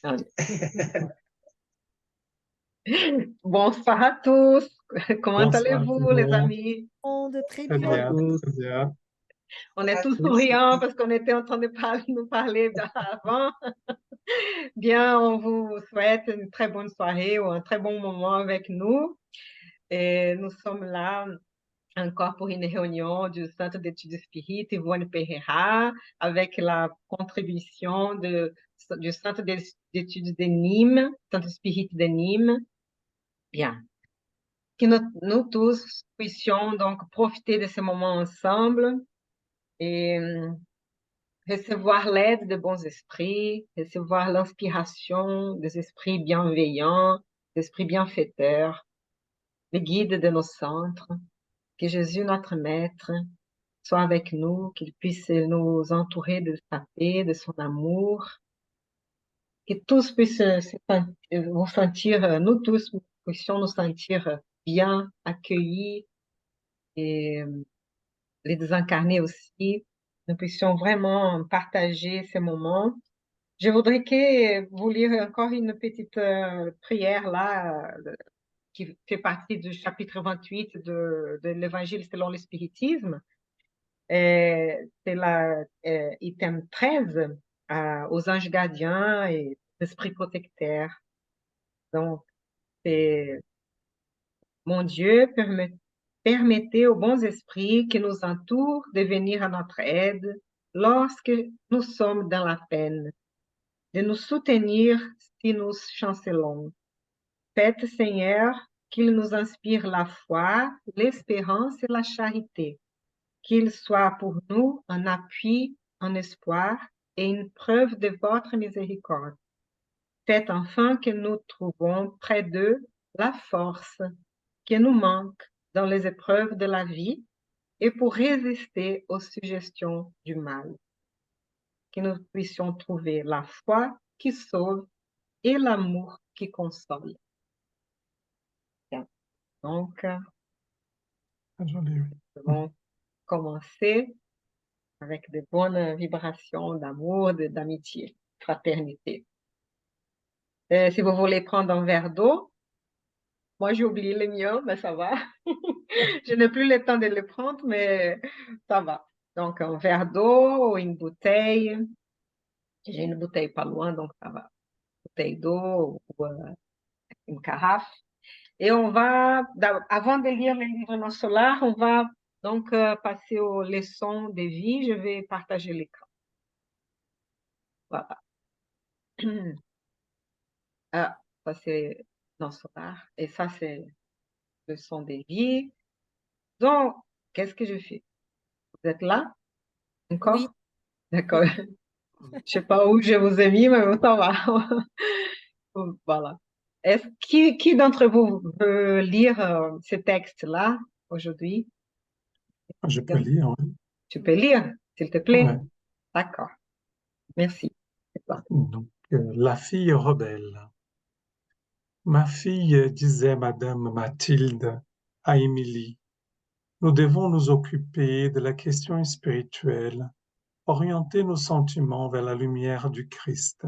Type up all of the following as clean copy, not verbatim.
Allez. Bonsoir à tous. Comment Bonsoir tout allez-vous, le les monde. amis? Monde, très Très Bonjour à bien. bien, tous. très bien. On est tous Tous. souriants parce qu'on était en train de nous parler avant. Bien, on vous souhaite une très bonne soirée ou un très bon moment avec nous. Et nous sommes là encore pour une réunion du Centre d'études spirites Yvonne Pereira avec la contribution du Centre d'études de Nîmes, Centre Spirit de Nîmes. Bien. Que nous tous puissions donc profiter de ce moment ensemble et recevoir l'aide de bons esprits, recevoir l'inspiration des esprits bienveillants, des esprits bienfaiteurs, les guides de nos centres. Que Jésus, notre Maître, soit avec nous, qu'il puisse nous entourer de sa paix, de son amour, que tous puissent nous sentir, nous tous puissions nous sentir bien accueillis et les désincarnés aussi, nous puissions vraiment partager ces moments. Je voudrais que vous lire encore une petite prière là, qui fait partie du chapitre 28 de l'Évangile selon le spiritisme. C'est la item 13, aux anges gardiens et esprits protecteurs. Donc, c'est mon Dieu, permettez aux bons esprits qui nous entourent de venir à notre aide lorsque nous sommes dans la peine, de nous soutenir si nous chancelons. Faites, Seigneur, qu'il nous inspire la foi, l'espérance et la charité, qu'il soit pour nous un appui, un espoir et une preuve de votre miséricorde. Faites enfin que nous trouvons près d'eux la force qui nous manque dans les épreuves de la vie et pour résister aux suggestions du mal. Que nous puissions trouver la foi qui sauve et l'amour qui console. Bien. Donc, Joli, nous oui. allons commencer avec de bonnes vibrations d'amour, d'amitié, fraternité. Si vous voulez prendre un verre d'eau, moi j'ai oublié le mien, mais ça va. Je n'ai plus le temps de le prendre, mais ça va. Donc, un verre d'eau ou une bouteille. J'ai une bouteille pas loin, donc ça va. Bouteille d'eau ou une carafe. Et on va, avant de lire le livre non solar, on va donc passer aux leçons de vie. Je vais partager l'écran. Voilà. Ah, ça c'est non solar. Et ça c'est leçon de vie. Donc, qu'est-ce que je fais? Vous êtes là Oui, encore? D'accord. oui. Je sais pas où je vous ai mis, mais ça va. Voilà. Qui d'entre vous veut lire ce texte-là aujourd'hui? Je peux lire, oui. Tu peux lire, s'il te plaît? Ouais. D'accord. Merci. C'est toi. Donc, la fille rebelle. Ma fille, disait Madame Mathilde à Émilie, nous devons nous occuper de la question spirituelle, orienter nos sentiments vers la lumière du Christ.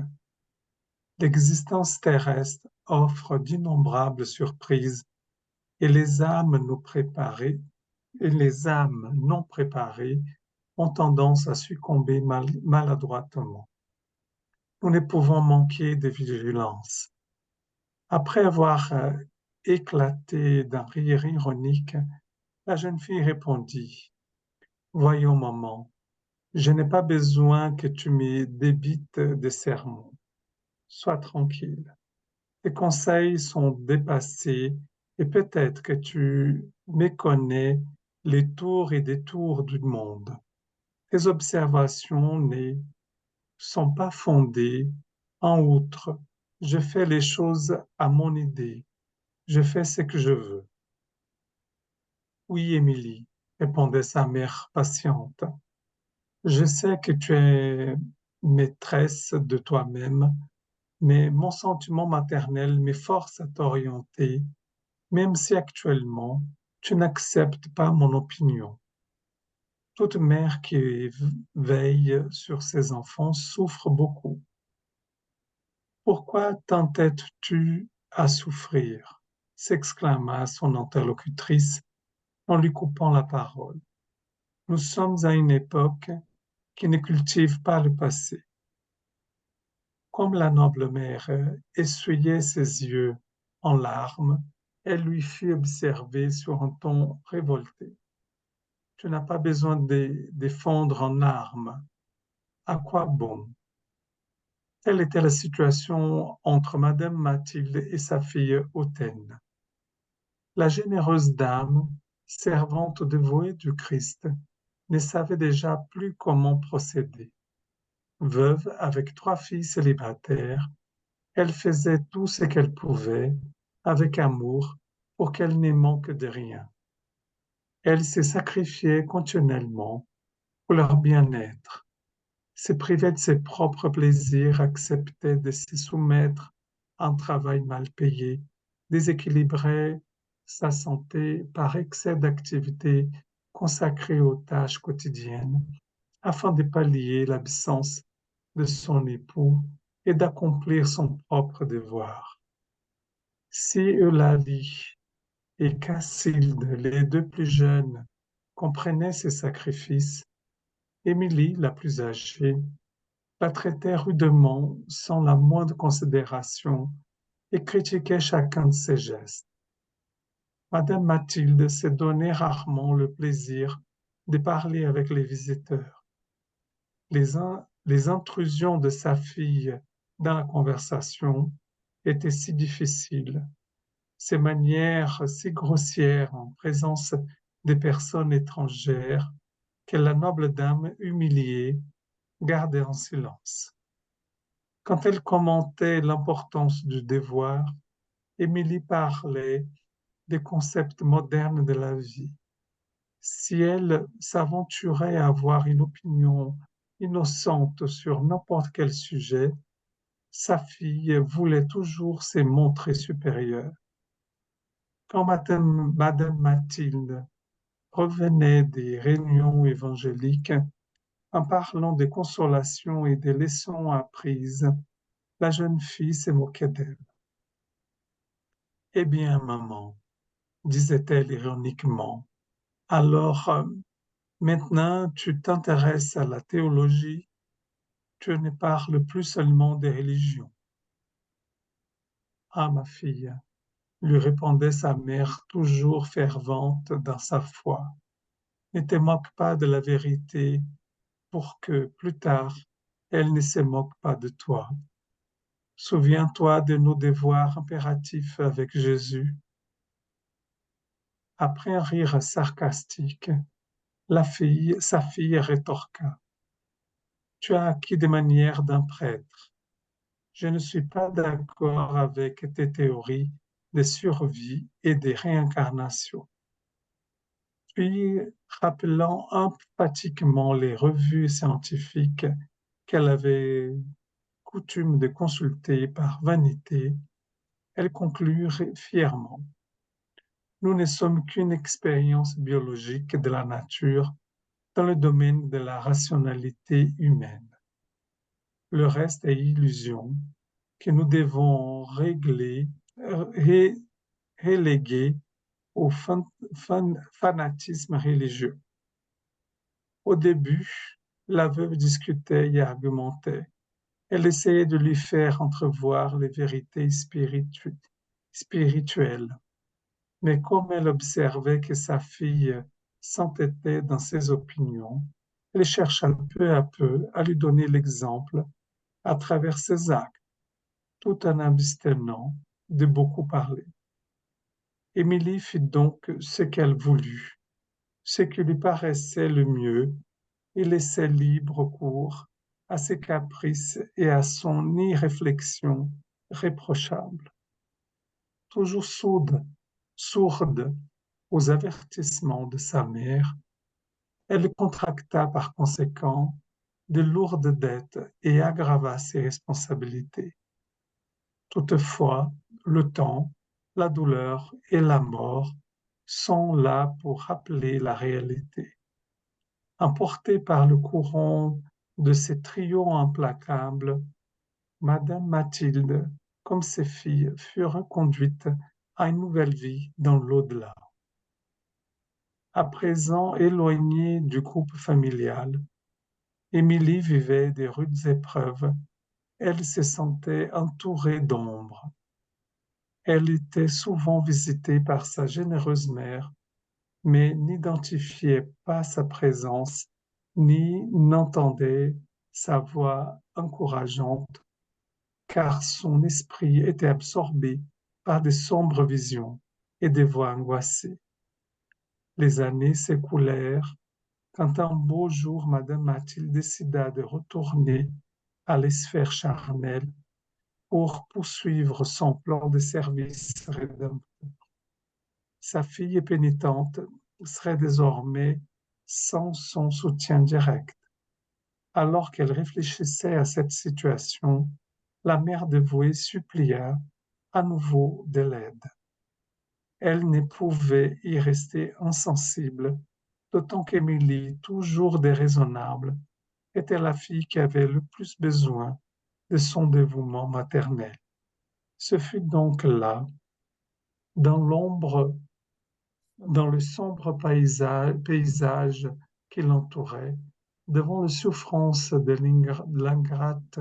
L'existence terrestre offre d'innombrables surprises et les âmes nous préparées et les âmes non préparées ont tendance à succomber maladroitement. Nous ne pouvons manquer de vigilance. Après avoir éclaté d'un rire ironique, la jeune fille répondit, voyons, maman, je n'ai pas besoin que tu me débites des sermons. Sois tranquille. Tes conseils sont dépassés et peut-être que tu méconnais les tours et détours du monde. Tes observations ne sont pas fondées. En outre, je fais les choses à mon idée. Je fais ce que je veux. Oui, Émilie, répondait sa mère patiente. Je sais que tu es maîtresse de toi-même, mais mon sentiment maternel m'efforce à t'orienter, même si actuellement tu n'acceptes pas mon opinion. Toute mère qui veille sur ses enfants souffre beaucoup. Pourquoi t'entêtes-tu à souffrir? S'exclama son interlocutrice en lui coupant la parole. Nous sommes à une époque qui ne cultive pas le passé. Comme la noble mère essuyait ses yeux en larmes, elle lui fit observer sur un ton révolté. Tu n'as pas besoin de défendre en armes. À quoi bon? Telle était la situation entre madame Mathilde et sa fille hautaine. La généreuse dame, servante dévouée du Christ, ne savait déjà plus comment procéder. Veuve avec 3 filles célibataires, elle faisait tout ce qu'elle pouvait, avec amour, pour qu'elles n'aient manque de rien. Elle se sacrifiait continuellement pour leur bien-être, se privait de ses propres plaisirs, acceptait de se soumettre à un travail mal payé, déséquilibrait sa santé par excès d'activité consacrée aux tâches quotidiennes afin de pallier l'absence de son époux et d'accomplir son propre devoir. Si Eulalie et Cathilde, les 2 plus jeunes, comprenaient ces sacrifices, Émilie, la plus âgée, la traitait rudement sans la moindre considération et critiquait chacun de ses gestes. Madame Mathilde se donnait rarement le plaisir de parler avec les visiteurs. Les intrusions de sa fille dans la conversation étaient si difficiles, ses manières si grossières en présence des personnes étrangères, que la noble dame, humiliée, gardait en silence. Quand elle commentait l'importance du devoir, Émilie parlait des concepts modernes de la vie. Si elle s'aventurait à avoir une opinion innocente sur n'importe quel sujet, sa fille voulait toujours se montrer supérieure. Quand madame Mathilde revenait des réunions évangéliques en parlant des consolations et des leçons apprises, la jeune fille se moquait d'elle. Eh bien, maman, disait-elle ironiquement, alors maintenant tu t'intéresses à la théologie, tu ne parles plus seulement des religions. Ah, ma fille, lui répondait sa mère toujours fervente dans sa foi, ne te moque pas de la vérité pour que, plus tard, elle ne se moque pas de toi. Souviens-toi de nos devoirs impératifs avec Jésus. Après un rire sarcastique, sa fille rétorqua. Tu as acquis des manières d'un prêtre. Je ne suis pas d'accord avec tes théories de survie et de réincarnation. Puis, rappelant emphatiquement les revues scientifiques qu'elle avait coutume de consulter par vanité, elle conclut fièrement. Nous ne sommes qu'une expérience biologique de la nature dans le domaine de la rationalité humaine. Le reste est illusion que nous devons reléguer au fanatisme religieux. Au début, la veuve discutait et argumentait. Elle essayait de lui faire entrevoir les vérités spirituelles. Mais comme elle observait que sa fille s'entêtait dans ses opinions, elle chercha peu à peu à lui donner l'exemple à travers ses actes, tout en abstenant de beaucoup parler. Émilie fit donc ce qu'elle voulut, ce qui lui paraissait le mieux, et laissait libre cours à ses caprices et à son irréflexion réprochable. Toujours sourde aux avertissements de sa mère, elle contracta par conséquent de lourdes dettes et aggrava ses responsabilités. Toutefois, le temps, la douleur et la mort sont là pour rappeler la réalité. Emportée par le courant de ces trios implacables, Madame Mathilde, comme ses filles, fut reconduite à une nouvelle vie dans l'au-delà. À présent éloignée du groupe familial, Émilie vivait des rudes épreuves. Elle se sentait entourée d'ombre. Elle était souvent visitée par sa généreuse mère, mais n'identifiait pas sa présence, ni n'entendait sa voix encourageante, car son esprit était absorbé par de sombres visions et des voix angoissées. Les années s'écoulèrent quand un beau jour madame Mathilde décida de retourner à les sphères charnelles pour poursuivre son plan de service rédempteur. Sa fille pénitente serait désormais sans son soutien direct. Alors qu'elle réfléchissait à cette situation, la mère dévouée supplia à nouveau de l'aide. Elle ne pouvait y rester insensible, d'autant qu'Émilie, toujours déraisonnable, était la fille qui avait le plus besoin de son dévouement maternel. Ce fut donc là, dans l'ombre, dans le sombre paysage qui l'entourait, devant les souffrances de l'ingrate,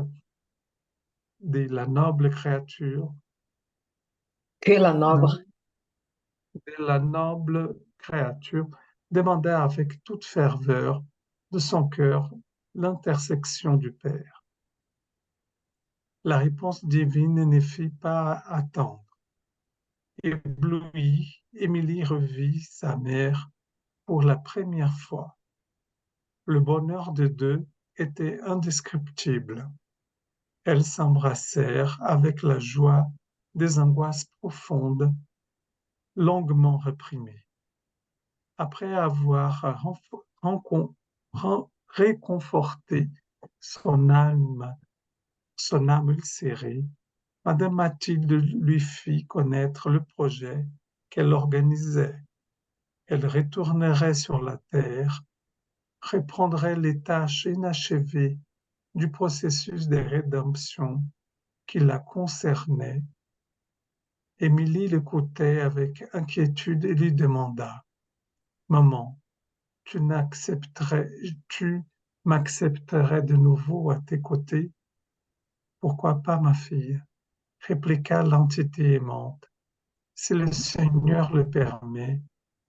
de la noble créature, Que la noble. de, de la noble créature, demanda avec toute ferveur de son cœur l'intersection du Père. La réponse divine ne fit pas attendre. Éblouie, Émilie revit sa mère pour la première fois. Le bonheur des deux était indescriptible. Elles s'embrassèrent avec la joie des angoisses profondes, longuement réprimées. Après avoir réconforté son âme, son âme ulcérée, madame Mathilde lui fit connaître le projet qu'elle organisait. Elle retournerait sur la terre, reprendrait les tâches inachevées du processus de rédemption qui la concernait. Émilie l'écoutait avec inquiétude et lui demanda: Maman, tu m'accepterais de nouveau à tes côtés? Pourquoi pas, ma fille? Répliqua l'entité aimante. Si le Seigneur le permet,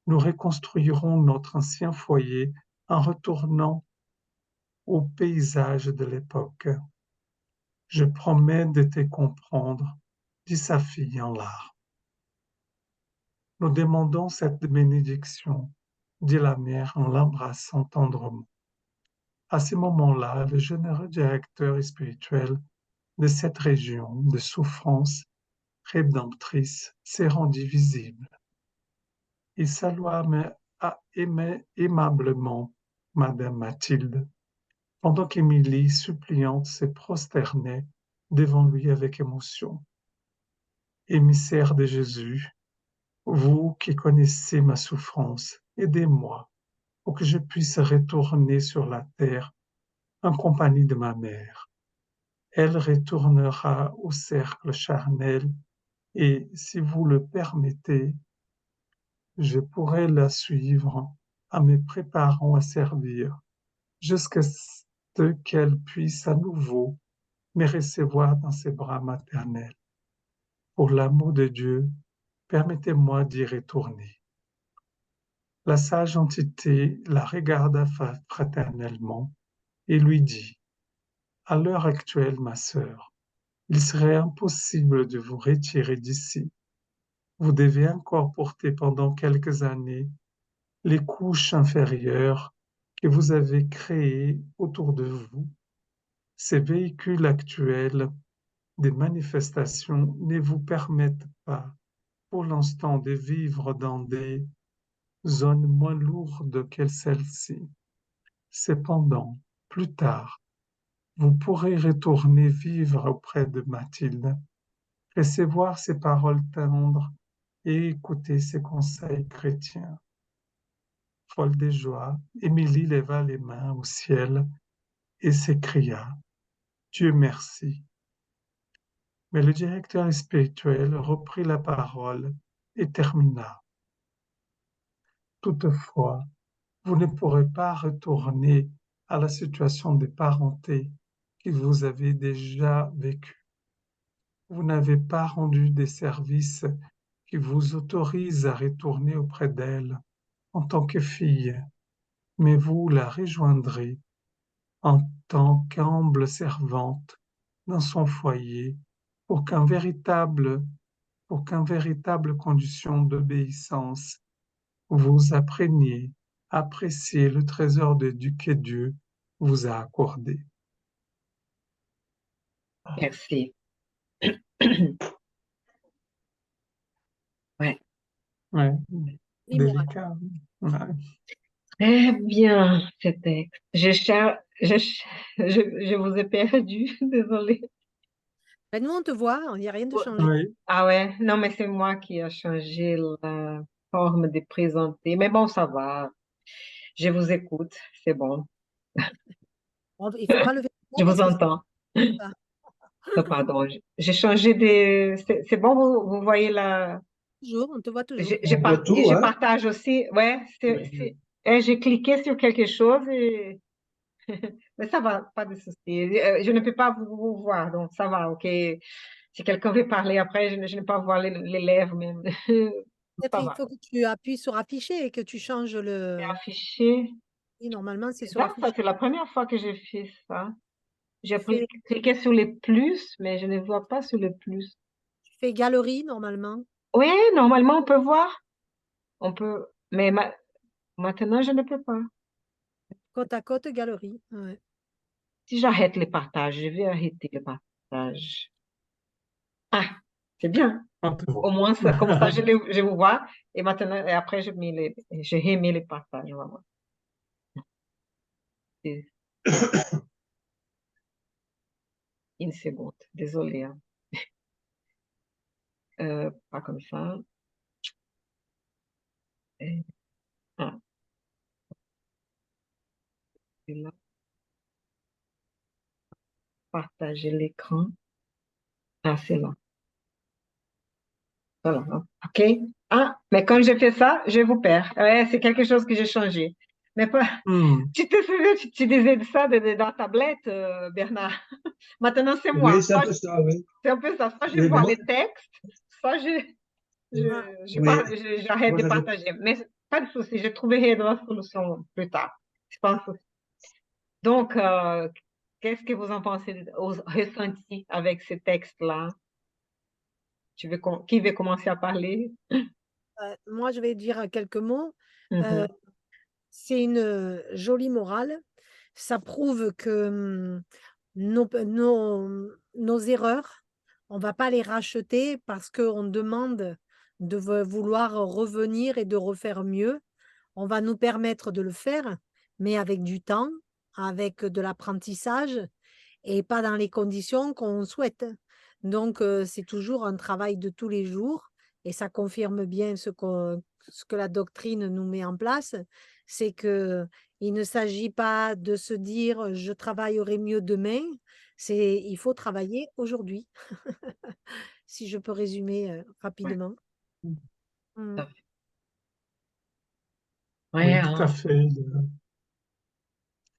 nous reconstruirons notre ancien foyer en retournant au paysage de l'époque. Je promets de te comprendre, dit sa fille en larmes. Nous demandons cette bénédiction, dit la mère en l'embrassant tendrement. À ce moment-là, le généreux directeur spirituel de cette région de souffrance rédemptrice s'est rendu visible. Il salua aimablement madame Mathilde, pendant qu'Émilie, suppliante, se prosternait devant lui avec émotion. Émissaire de Jésus, vous qui connaissez ma souffrance, aidez-moi pour que je puisse retourner sur la terre en compagnie de ma mère. Elle retournera au cercle charnel et, si vous le permettez, je pourrai la suivre en me préparant à servir jusqu'à ce qu'elle puisse à nouveau me recevoir dans ses bras maternels. Pour l'amour de Dieu, permettez-moi d'y retourner. La sage entité la regarda fraternellement et lui dit: À l'heure actuelle, ma sœur, il serait impossible de vous retirer d'ici. Vous devez encore porter pendant quelques années les couches inférieures que vous avez créées autour de vous. Ces véhicules actuels des manifestations ne vous permettent pas, pour l'instant, de vivre dans des zones moins lourdes que celles-ci. Cependant, plus tard, vous pourrez retourner vivre auprès de Mathilde, recevoir ses paroles tendres et écouter ses conseils chrétiens. Folle de joie, Émilie leva les mains au ciel et s'écria: Dieu merci, Mais le directeur spirituel reprit la parole et termina. Toutefois, vous ne pourrez pas retourner à la situation de parenté que vous avez déjà vécue. Vous n'avez pas rendu des services qui vous autorisent à retourner auprès d'elle en tant que fille, mais vous la rejoindrez en tant qu'humble servante dans son foyer pour qu'un véritable condition d'obéissance vous appreniez à apprécier le trésor de Dieu que Dieu vous a accordé. Merci. Ouais. Ouais, L'immoral. délicat. Ouais. Très bien, ce texte. Je vous ai perdu, désolée. Ben, nous, on te voit, il n'y a rien de changé. Oui, Ah ouais, non, mais c'est moi qui a changé la forme de présenter. Mais bon, ça va. Je vous écoute, c'est bon. Il ne faut pas lever la Je voix vous parce que entends. ça. Oh, pardon, j'ai changé des... C'est bon, vous voyez la... Toujours, on te voit toujours. On voit tout, Je hein? partage aussi. Ouais, j'ai cliqué sur quelque chose et... Mais ça va, pas de souci. Je ne peux pas vous voir, donc ça va, ok. Si quelqu'un veut parler après, je ne peux pas voir les lèvres même. Peut-être Ça il va. faut que tu appuies sur afficher et que tu changes C'est le. affiché. Oui, normalement, c'est C'est sur bizarre, ça, afficher. c'est la première fois que j'ai fait ça. J'ai Tu fais, cliqué sur les plus, mais je ne vois pas sur les plus. tu fais galerie, normalement. Oui, normalement, on peut voir. On peut, mais maintenant, je ne peux pas. Côte à côte, galerie. Ouais. Si j'arrête les partages, je vais arrêter le partage. Ah, c'est bien. on te Au voit. moins, comme ça, je vous vois. Et maintenant, et après, je remets les partages. Vraiment. C'est une seconde. Désolée. Hein. Pas comme ça. Et- ah, c'est là. Partager l'écran. Ah, c'est là. Voilà. Hein. OK. Ah, mais quand je fais ça, je vous perds. Ouais, c'est quelque chose que j'ai changé. Mais pas. Hmm, Tu te souviens, tu disais de ça dans la tablette, Bernard. Maintenant, c'est moi. Oui, c'est un peu ça, oui. C'est un peu ça. Soit je Oui, mais vois moi, les textes, soit Ah, oui, j'arrête moi de j'avais, partager. Mais pas de souci, je trouverai de la solution plus tard. Je pense. Donc, qu'est-ce que vous en pensez aux ressentis avec ces textes-là? Qui veut commencer à parler? moi, je vais dire quelques mots. Euh, Mhm. c'est une jolie morale. Ça prouve que nos erreurs, on va pas les racheter parce qu'on demande de vouloir revenir et de refaire mieux. On va nous permettre de le faire, mais avec du temps, avec de l'apprentissage et pas dans les conditions qu'on souhaite. Donc, c'est toujours un travail de tous les jours et ça confirme bien ce que la doctrine nous met en place, c'est que il ne s'agit pas de se dire je travaillerai mieux demain, c'est il faut travailler aujourd'hui, si je peux résumer Ouais, rapidement. tout Mm. à fait. Ouais, oui, tout à hein. fait.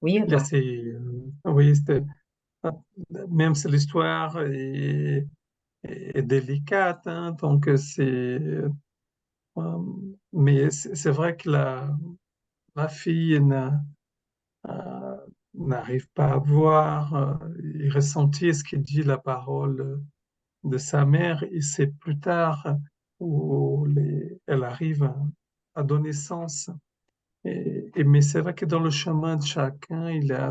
Oui, Il y a Edouard. oui, même si l'histoire est délicate, hein, donc euh, mais c'est vrai que la fille euh, n'arrive pas à voir et ressentir ce que dit la parole de sa mère, et c'est plus tard où elle arrive à donner sens. Mais c'est vrai que dans le chemin de chacun, il y a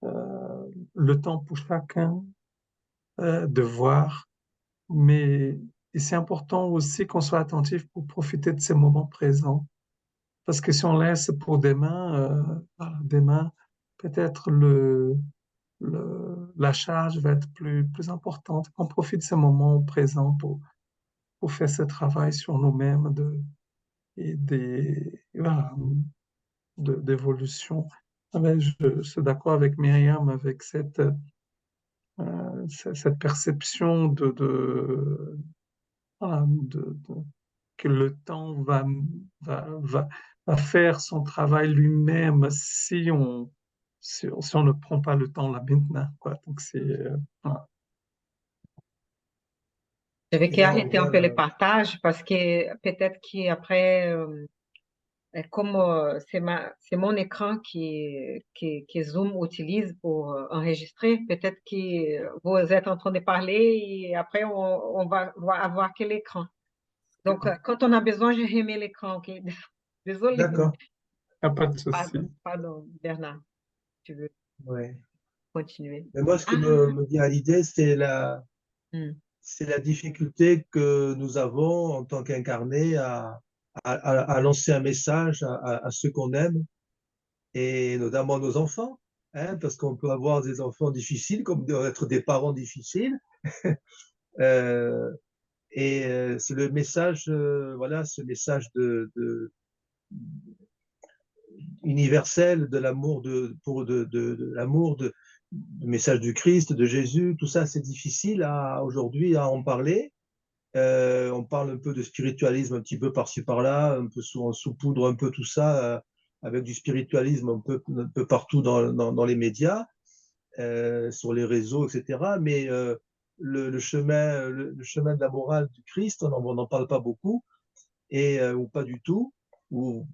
le temps pour chacun de voir, mais et c'est important aussi qu'on soit attentif pour profiter de ces moments présents. Parce que si on laisse pour demain, peut-être la charge va être plus importante. On profite de ces moments présents pour faire ce travail sur nous-mêmes voilà, d'évolution. Ah ben, je suis d'accord avec Myriam avec cette perception voilà, que le temps va, va faire son travail lui-même si on ne prend pas le temps là maintenant, quoi. Donc c'est voilà. Je vais Et là, on arrêter un voit peu le la... partage parce que peut-être qu'après, comme c'est mon écran que Zoom utilise pour enregistrer, peut-être que vous êtes en train de parler et après on va avoir que l'écran. Donc, quand on a besoin, je remets l'écran, ok? Désolée. D'accord. Ah, pas de souci. Pardon, Bernard, tu veux Ouais. continuer? Mais moi, ce qui Ah, me vient à l'idée, hmm. c'est la difficulté que nous avons en tant qu'incarnés à lancer un message à ceux qu'on aime, et notamment nos enfants, hein, parce qu'on peut avoir des enfants difficiles, comme être des parents difficiles. Euh, c'est le message, voilà, ce message universel de l'amour de l'amour du message du Christ, de Jésus, tout ça, c'est difficile aujourd'hui à en parler. On parle un peu de spiritualisme un petit peu par-ci par-là, un peu on saupoudre un peu tout ça avec du spiritualisme un peu partout dans les médias, sur les réseaux, etc. Mais le chemin de la morale du Christ, on n'en parle pas beaucoup, ou pas du tout, ou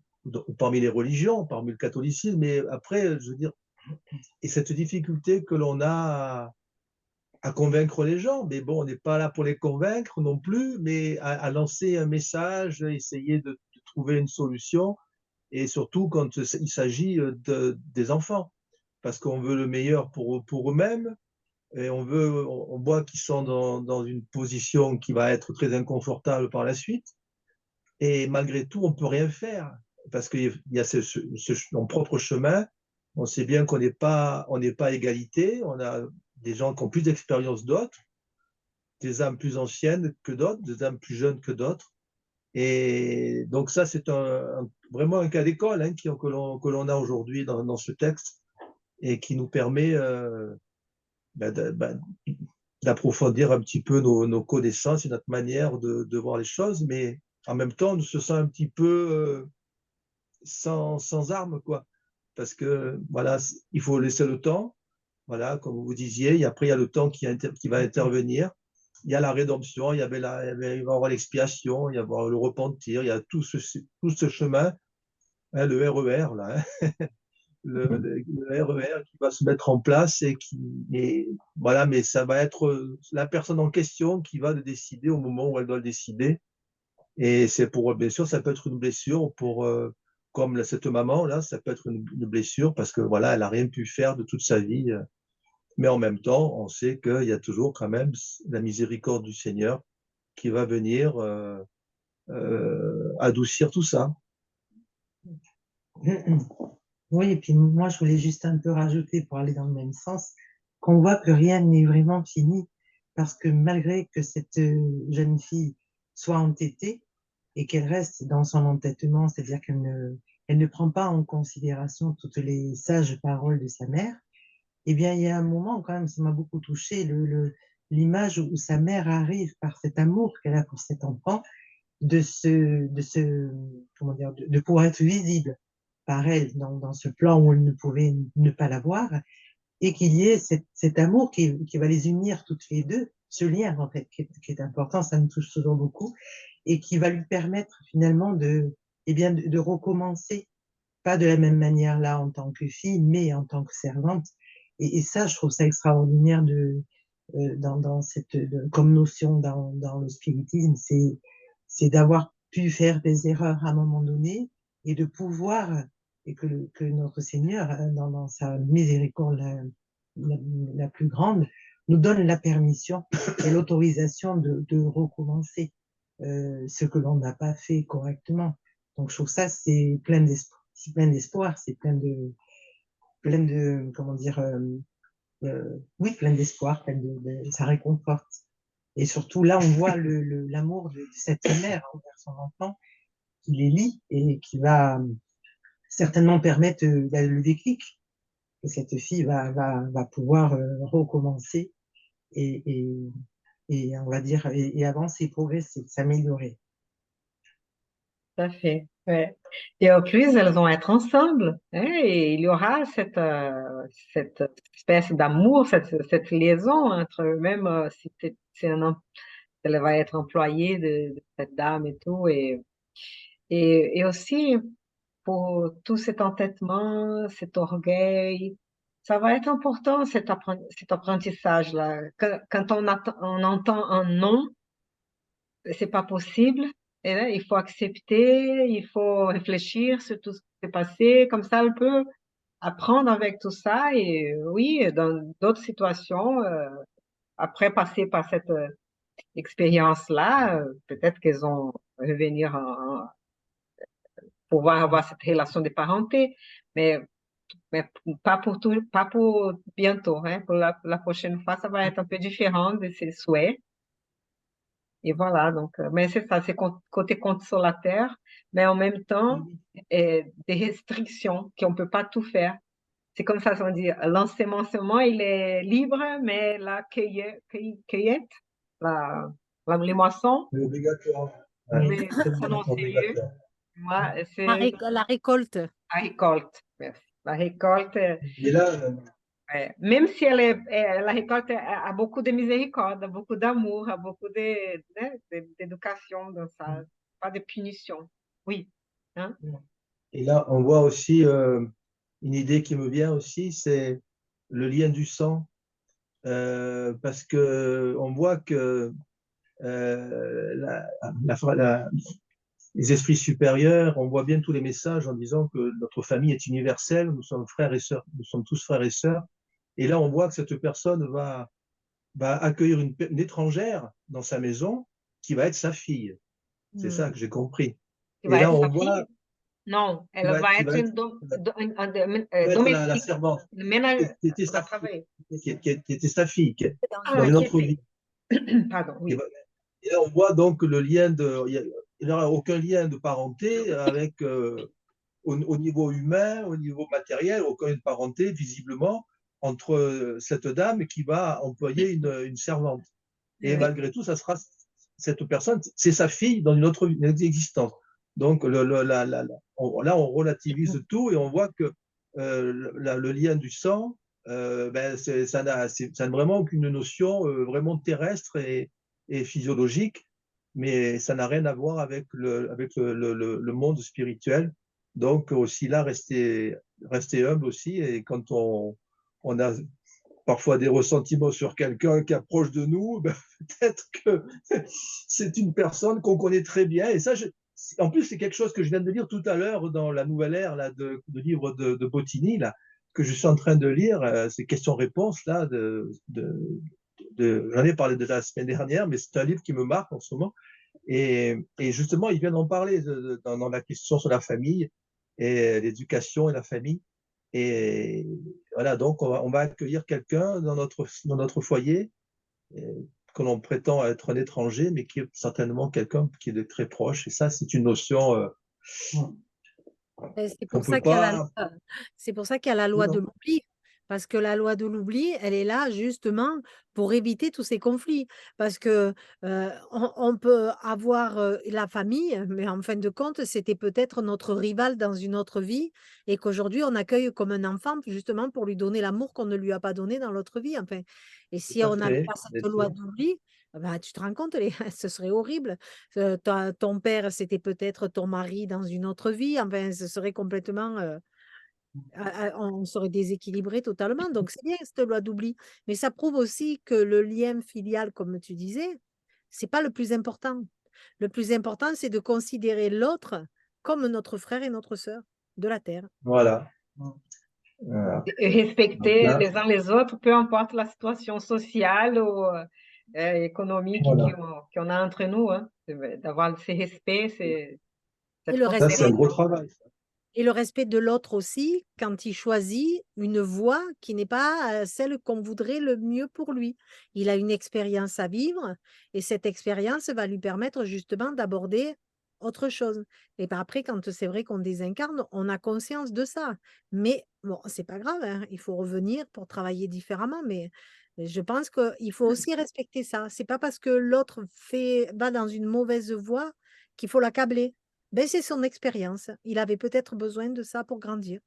parmi les religions, parmi le catholicisme. Mais après, je veux dire, et cette difficulté que l'on a à convaincre les gens, mais bon, on n'est pas là pour les convaincre non plus, mais à lancer un message, essayer de trouver une solution, et surtout quand il s'agit des enfants, parce qu'on veut le meilleur pour eux-mêmes, et on voit qu'ils sont dans une position qui va être très inconfortable par la suite, et malgré tout, on ne peut rien faire, parce qu'il y a son propre chemin. On sait bien on n'est pas à égalité, on a des gens qui ont plus d'expérience d'autres, des âmes plus anciennes que d'autres, des âmes plus jeunes que d'autres. Et donc ça, c'est vraiment un cas d'école, hein, que l'on a aujourd'hui dans ce texte, et qui nous permet d'approfondir un petit peu nos connaissances et notre manière de voir les choses, mais en même temps, on se sent un petit peu sans armes, quoi. Parce que voilà, il faut laisser le temps, voilà, comme vous disiez, et après il y a le temps qui va intervenir. Il y a la rédemption, il va y avoir l'expiation, il va y avoir le repentir, il y a tout ce chemin, hein, le RER, là, hein, le RER qui va se mettre en place, voilà, mais ça va être la personne en question qui va le décider au moment où elle doit le décider. Et c'est bien sûr, ça peut être une blessure comme cette maman là, ça peut être une blessure parce que voilà, elle n'a rien pu faire de toute sa vie. Mais en même temps, on sait qu'il y a toujours quand même la miséricorde du Seigneur qui va venir adoucir tout ça. Oui, et puis moi, je voulais juste un peu rajouter pour aller dans le même sens, qu'on voit que rien n'est vraiment fini, parce que malgré que cette jeune fille soit entêtée et qu'elle reste dans son entêtement, c'est-à-dire elle ne prend pas en considération toutes les sages paroles de sa mère, eh bien, il y a un moment, quand même, ça m'a beaucoup touché, l'image où sa mère arrive par cet amour qu'elle a pour cet enfant, comment dire, de pouvoir être visible par elle dans ce plan où elle ne pouvait ne pas la voir, et qu'il y ait cet amour qui va les unir toutes les deux, ce lien, en fait, qui est important, ça me touche toujours beaucoup, et qui va lui permettre finalement eh bien, de recommencer, pas de la même manière là en tant que fille, mais en tant que servante. Et ça, je trouve ça extraordinaire dans comme notion dans le spiritisme, c'est d'avoir pu faire des erreurs à un moment donné et de pouvoir, et que notre Seigneur, dans sa miséricorde la plus grande, nous donne la permission et l'autorisation de recommencer ce que l'on n'a pas fait correctement. Donc je trouve ça, c'est plein d'espoir, c'est plein de, comment dire, oui, plein d'espoir, ça réconforte. Et surtout, là, on voit l'amour de cette mère envers son enfant, qui les lie et qui va certainement permettre le déclic, que cette fille va pouvoir recommencer et, et, et on va dire, et avancer, progresser, s'améliorer. Tout à fait. Ouais. Et en plus, elles vont être ensemble, hein, et il y aura cette espèce d'amour, cette liaison entre eux, même si elle va être employée de cette dame et tout. Et aussi, pour tout cet entêtement, cet orgueil, ça va être important, cet apprentissage-là. Quand on entend un non, c'est pas possible. Et là, il faut accepter, il faut réfléchir sur tout ce qui s'est passé. Comme ça, elle peut apprendre avec tout ça. Et oui, dans d'autres situations, après passer par cette expérience-là, peut-être qu'elles vont revenir pouvoir avoir cette relation de parenté, mais, mais pas pour tout, pas pour bientôt, hein. Pour la prochaine fois, ça va être un peu différent de ses souhaits. Et voilà, donc, mais c'est ça, c'est côté consolateur, mais en même temps, des restrictions, qu'on ne peut pas tout faire. C'est comme ça qu'on dit, l'ensemencement, il est libre, mais la cueillette, la, les moissons, C'est obligatoire. vous Ouais, pouvez c'est prononcer mieux. obligatoire. Moi, c'est La récolte. la récolte. Merci. La récolte, Et là, ouais. Même si la récolte a beaucoup de miséricorde, a beaucoup d'amour, a beaucoup d'éducation dans ça, pas de punition. Oui. Hein? et là, on voit aussi une idée qui me vient aussi, c'est le lien du sang. Parce que on voit que les esprits supérieurs, on voit bien tous les messages en disant que notre famille est universelle, nous sommes frères et sœurs, nous sommes tous frères et sœurs. Et là, on voit que cette personne va accueillir une étrangère dans sa maison qui va être sa fille. C'est ça que j'ai compris. Qui Et va là, être on sa fille? voit Non, qui elle va être la domestique, servante, une ménage, qui était elle va sa, travailler. qui était sa fille, dans Ah, une qui autre était. vie. Pardon, Et oui. là, on voit donc le lien il n'y aura aucun lien de parenté avec, au niveau humain, au niveau matériel, aucune parenté visiblement entre cette dame qui va employer une servante. Et Oui. malgré tout, ça sera cette personne, c'est sa fille dans une autre existence. Donc là, on relativise tout et on voit que le lien du sang, ben, ça n'a vraiment aucune notion vraiment terrestre et physiologique, mais ça n'a rien à voir avec le monde spirituel. Donc aussi là, rester humble aussi. Et quand on a parfois des ressentiments sur quelqu'un qui approche de nous, ben, peut-être que c'est une personne qu'on connaît très bien. Et ça, en plus, c'est quelque chose que je viens de lire tout à l'heure dans la nouvelle ère là, de livre de Bottini, là, que je suis en train de lire, ces questions-réponses là. J'en ai parlé déjà la semaine dernière, mais c'est un livre qui me marque en ce moment. Et justement, il vient d'en parler dans la question sur la famille et l'éducation et la famille. Et voilà, donc on va accueillir quelqu'un dans notre foyer que l'on prétend être un étranger, mais qui est certainement quelqu'un qui est de très proche. Et ça, c'est une notion Et c'est qu'on pour ne peut ça qu'il y a pas. c'est pour ça qu'il y a la loi de Non, l'oubli. Parce que la loi de l'oubli, elle est là justement pour éviter tous ces conflits. Parce que on peut avoir la famille, mais en fin de compte, c'était peut-être notre rival dans une autre vie et qu'aujourd'hui, on accueille comme un enfant justement pour lui donner l'amour qu'on ne lui a pas donné dans l'autre vie. Enfin. Et si tout à on n'avait fait, pas bien cette loi sûr. d'oubli, bah, tu te rends compte, ce serait horrible. Ton père, c'était peut-être ton mari dans une autre vie. Enfin, ce serait complètement. On serait déséquilibré totalement. Donc, c'est bien cette loi d'oubli. Mais ça prouve aussi que le lien filial, comme tu disais, c'est pas le plus important. Le plus important, c'est de considérer l'autre comme notre frère et notre sœur de la terre. Voilà. Voilà. Et Donc respecter là, les uns les autres, peu importe la situation sociale ou économique voilà. qu'on a entre nous, hein. D'avoir ce respect, Et cette le Ça, c'est un respect, gros considération. travail. et le respect de l'autre aussi, quand il choisit une voie qui n'est pas celle qu'on voudrait le mieux pour lui. Il a une expérience à vivre et cette expérience va lui permettre justement d'aborder autre chose. Et puis après, quand c'est vrai qu'on désincarne, on a conscience de ça. Mais bon, c'est pas grave, hein, il faut revenir pour travailler différemment. Mais Et je pense qu'il faut aussi respecter ça. C'est pas parce que l'autre va dans une mauvaise voie qu'il faut l'accabler. Ben, c'est son expérience. Il avait peut-être besoin de ça pour grandir.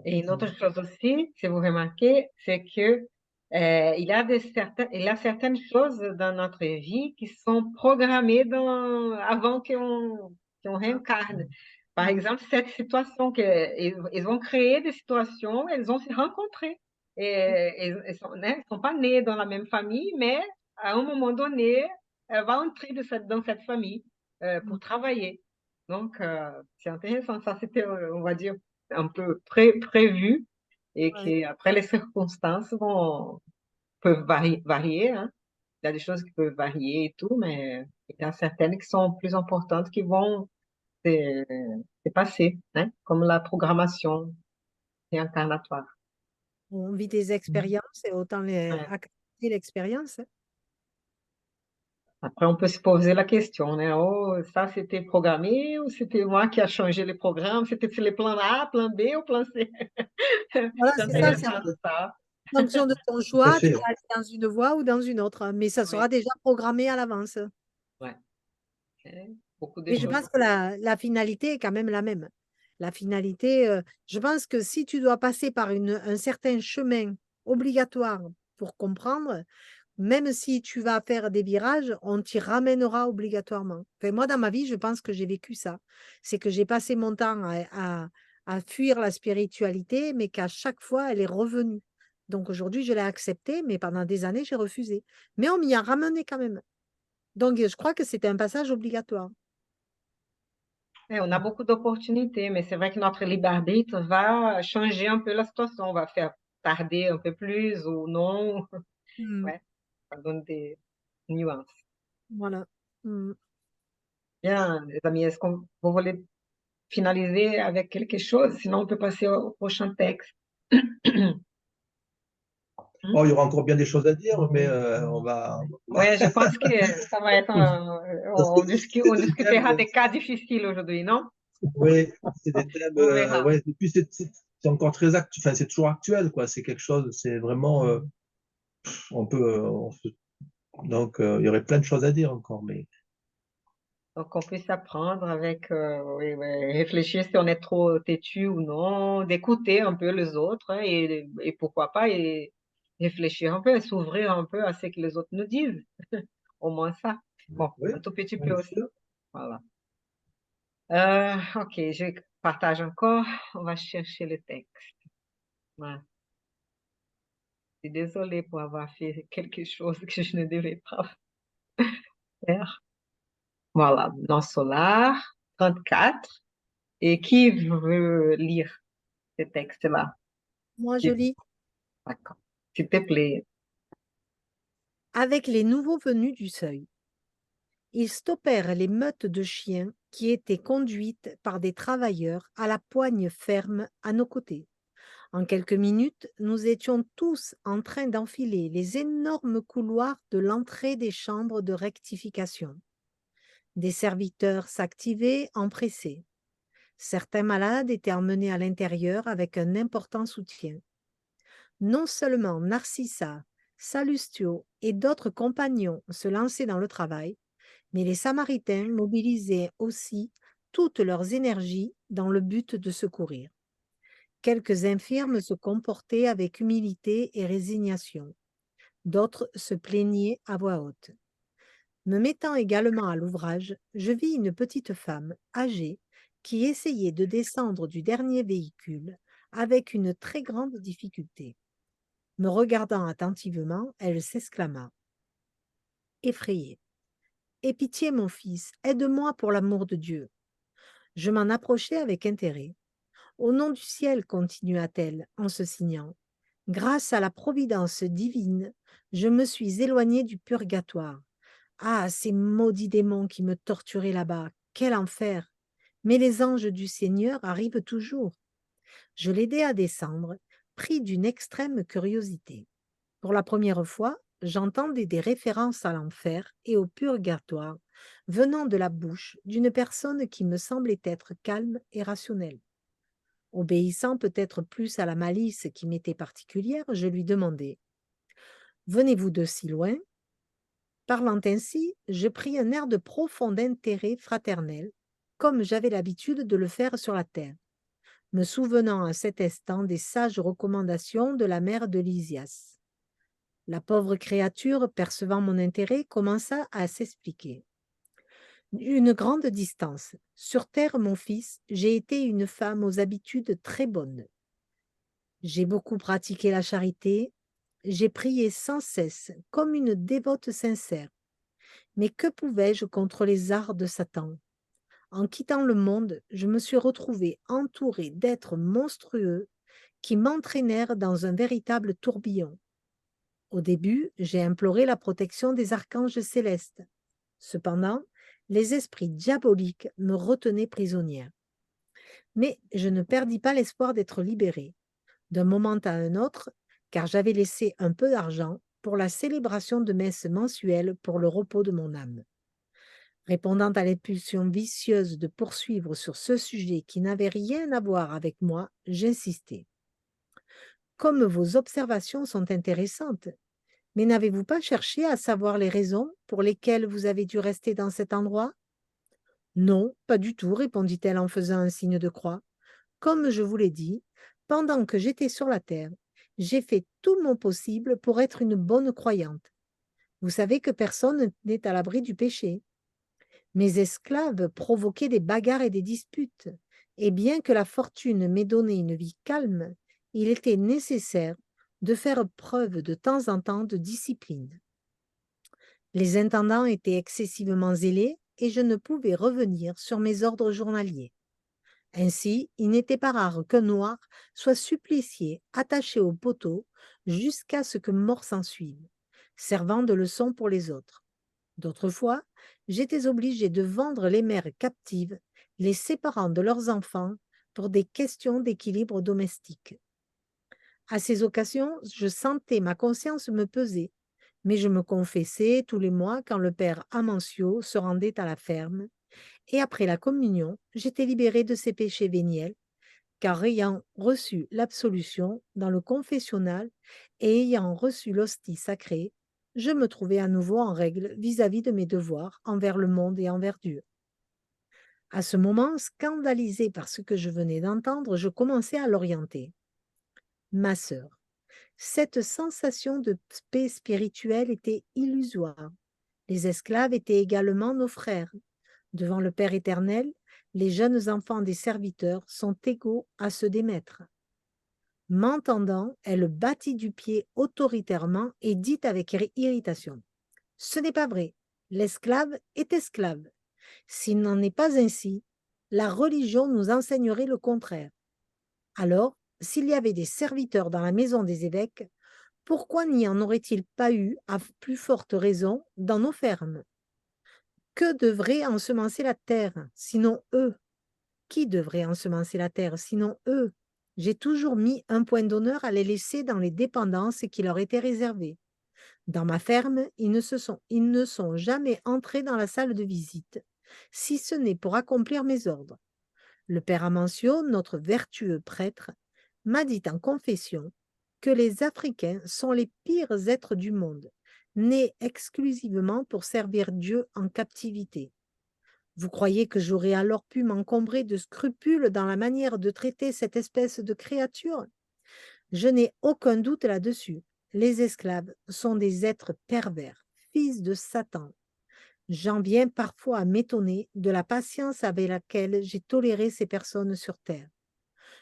Et une autre chose aussi, si vous remarquez, c'est que il y a certaines choses dans notre vie qui sont programmées avant qu'on réincarne. Par Mm. exemple, cette situation ils ont créé des situations, elles ont se rencontrées. Et ils sont, né, sont pas nés dans la même famille, mais à un moment donné, elle va entrer dans cette famille pour Mm. travailler. Donc, c'est intéressant. Ça, c'était, on va dire, un peu prévu et Ouais. qu'après les circonstances peuvent varier, hein. Il y a des choses qui peuvent varier et tout, mais il y a certaines qui sont plus importantes qui vont se, se passer, hein, comme la programmation réincarnatoire. On vit des expériences et autant Ouais. accepter l'expérience, hein. Après, on peut se poser la question, hein, oh, ça c'était programmé ou c'était moi qui a changé les programmes? C'était sur les plans A, plan B ou plan C? Voilà, C'est c'est ça. C'est intéressant ça. en fonction de ton Tout à choix, tu fait. vas aller dans une voie ou dans une autre, mais ça Oui, sera déjà programmé à l'avance. ouais. Beaucoup de Et je choses. pense que la finalité est quand même la même. La finalité, je pense que si tu dois passer par un certain chemin obligatoire pour comprendre, même si tu vas faire des virages, on t'y ramènera obligatoirement. Enfin, moi, dans ma vie, je pense que j'ai vécu ça. C'est que j'ai passé mon temps à fuir la spiritualité, mais qu'à chaque fois, elle est revenue. Donc aujourd'hui, je l'ai acceptée, mais pendant des années, j'ai refusé. Mais on m'y a ramené quand même. Donc je crois que c'était un passage obligatoire. On a beaucoup d'opportunités, mais c'est vrai que notre libre arbitre va changer un peu la situation, va faire tarder un peu plus ou non. Mm. Ouais, ça donne des nuances. Voilà. Mm. Bien, les amis, est-ce qu'on vous voulez finaliser avec quelque chose? Sinon, on peut passer au prochain texte. Oh, il y aura encore bien des choses à dire, mais on va. Oui, je pense que ça va être Parce que on c'est des discutera thèmes. des cas difficiles aujourd'hui, non? Oui, c'est des thèmes. On verra. Ouais, et puis c'est encore très actuel. Enfin, c'est toujours actuel, quoi. C'est quelque chose. C'est vraiment. On peut. Donc, il y aurait plein de choses à dire encore, mais. Donc, on puisse apprendre avec, oui, oui, réfléchir si on est trop têtu ou non, d'écouter un peu les autres hein, et pourquoi pas et réfléchir un peu et s'ouvrir un peu à ce que les autres nous disent. Au moins ça. Bon, Oui, un tout petit peu bien aussi. sûr. Voilà. Ok, je partage encore. On va chercher le texte. Voilà. Je suis désolée pour avoir fait quelque chose que je ne devais pas faire. Voilà, dans Solar 34. Et qui veut lire ce texte-là? Moi, je lis. D'accord. S'il te plaît. Avec les nouveaux venus du seuil, ils stoppèrent les meutes de chiens qui étaient conduites par des travailleurs à la poigne ferme à nos côtés. En quelques minutes, nous étions tous en train d'enfiler les énormes couloirs de l'entrée des chambres de rectification. Des serviteurs s'activaient empressés. Certains malades étaient emmenés à l'intérieur avec un important soutien. Non seulement Narcissa, Salustio et d'autres compagnons se lançaient dans le travail, mais les Samaritains mobilisaient aussi toutes leurs énergies dans le but de secourir. Quelques infirmes se comportaient avec humilité et résignation. D'autres se plaignaient à voix haute. Me mettant également à l'ouvrage, je vis une petite femme âgée qui essayait de descendre du dernier véhicule avec une très grande difficulté. Me regardant attentivement, elle s'exclama, effrayée. Aie pitié, mon fils, aide-moi pour l'amour de Dieu. Je m'en approchai avec intérêt. Au nom du ciel, continua-t-elle en se signant, grâce à la providence divine, je me suis éloignée du purgatoire. Ah, ces maudits démons qui me torturaient là-bas, quel enfer! Mais les anges du Seigneur arrivent toujours. Je l'aidai à descendre, pris d'une extrême curiosité. Pour la première fois, j'entendais des références à l'enfer et au purgatoire venant de la bouche d'une personne qui me semblait être calme et rationnelle. Obéissant peut-être plus à la malice qui m'était particulière, je lui demandai: Venez-vous de si loin? Parlant ainsi, je pris un air de profond intérêt fraternel, comme j'avais l'habitude de le faire sur la terre, me souvenant à cet instant des sages recommandations de la mère de Lysias. La pauvre créature, percevant mon intérêt, commença à s'expliquer. Une grande distance. Sur terre, mon fils, j'ai été une femme aux habitudes très bonnes. J'ai beaucoup pratiqué la charité, j'ai prié sans cesse, comme une dévote sincère. Mais que pouvais-je contre les arts de Satan? En quittant le monde, je me suis retrouvée entourée d'êtres monstrueux qui m'entraînèrent dans un véritable tourbillon. Au début, j'ai imploré la protection des archanges célestes. Cependant, les esprits diaboliques me retenaient prisonnière. Mais je ne perdis pas l'espoir d'être libérée, d'un moment à un autre, car j'avais laissé un peu d'argent pour la célébration de messes mensuelles pour le repos de mon âme. Répondant à l'impulsion vicieuse de poursuivre sur ce sujet qui n'avait rien à voir avec moi, j'insistai. Comme vos observations sont intéressantes, mais n'avez-vous pas cherché à savoir les raisons pour lesquelles vous avez dû rester dans cet endroit? Non, pas du tout, répondit-elle en faisant un signe de croix. Comme je vous l'ai dit, pendant que j'étais sur la terre, j'ai fait tout mon possible pour être une bonne croyante. Vous savez que personne n'est à l'abri du péché. Mes esclaves provoquaient des bagarres et des disputes, et bien que la fortune m'ait donné une vie calme, il était nécessaire de faire preuve de temps en temps de discipline. Les intendants étaient excessivement zélés et je ne pouvais revenir sur mes ordres journaliers. Ainsi, il n'était pas rare qu'un noir soit supplicié, attaché au poteau, jusqu'à ce que mort s'ensuive, servant de leçon pour les autres. D'autres fois, j'étais obligée de vendre les mères captives, les séparant de leurs enfants pour des questions d'équilibre domestique. À ces occasions, je sentais ma conscience me peser, mais je me confessais tous les mois quand le père Amancio se rendait à la ferme, et après la communion, j'étais libérée de ces péchés véniels, car ayant reçu l'absolution dans le confessionnal et ayant reçu l'hostie sacrée, je me trouvais à nouveau en règle vis-à-vis de mes devoirs envers le monde et envers Dieu. À ce moment, scandalisée par ce que je venais d'entendre, je commençai à l'orienter. Ma sœur, cette sensation de paix spirituelle était illusoire. Les esclaves étaient également nos frères. Devant le Père éternel, les jeunes enfants des serviteurs sont égaux à ceux des maîtres. M'entendant, elle battit du pied autoritairement et dit avec irritation: « Ce n'est pas vrai, l'esclave est esclave. S'il n'en est pas ainsi, la religion nous enseignerait le contraire. Alors, s'il y avait des serviteurs dans la maison des évêques, pourquoi n'y en aurait-il pas eu, à plus forte raison, dans nos fermes? Que devrait ensemencer la terre, sinon eux? Qui devrait ensemencer la terre, sinon eux? J'ai toujours mis un point d'honneur à les laisser dans les dépendances qui leur étaient réservées. Dans ma ferme, ils ne sont jamais entrés dans la salle de visite, si ce n'est pour accomplir mes ordres. Le père Amancio, notre vertueux prêtre, m'a dit en confession que les Africains sont les pires êtres du monde, nés exclusivement pour servir Dieu en captivité. Vous croyez que j'aurais alors pu m'encombrer de scrupules dans la manière de traiter cette espèce de créature? Je n'ai aucun doute là-dessus. Les esclaves sont des êtres pervers, fils de Satan. J'en viens parfois à m'étonner de la patience avec laquelle j'ai toléré ces personnes sur terre.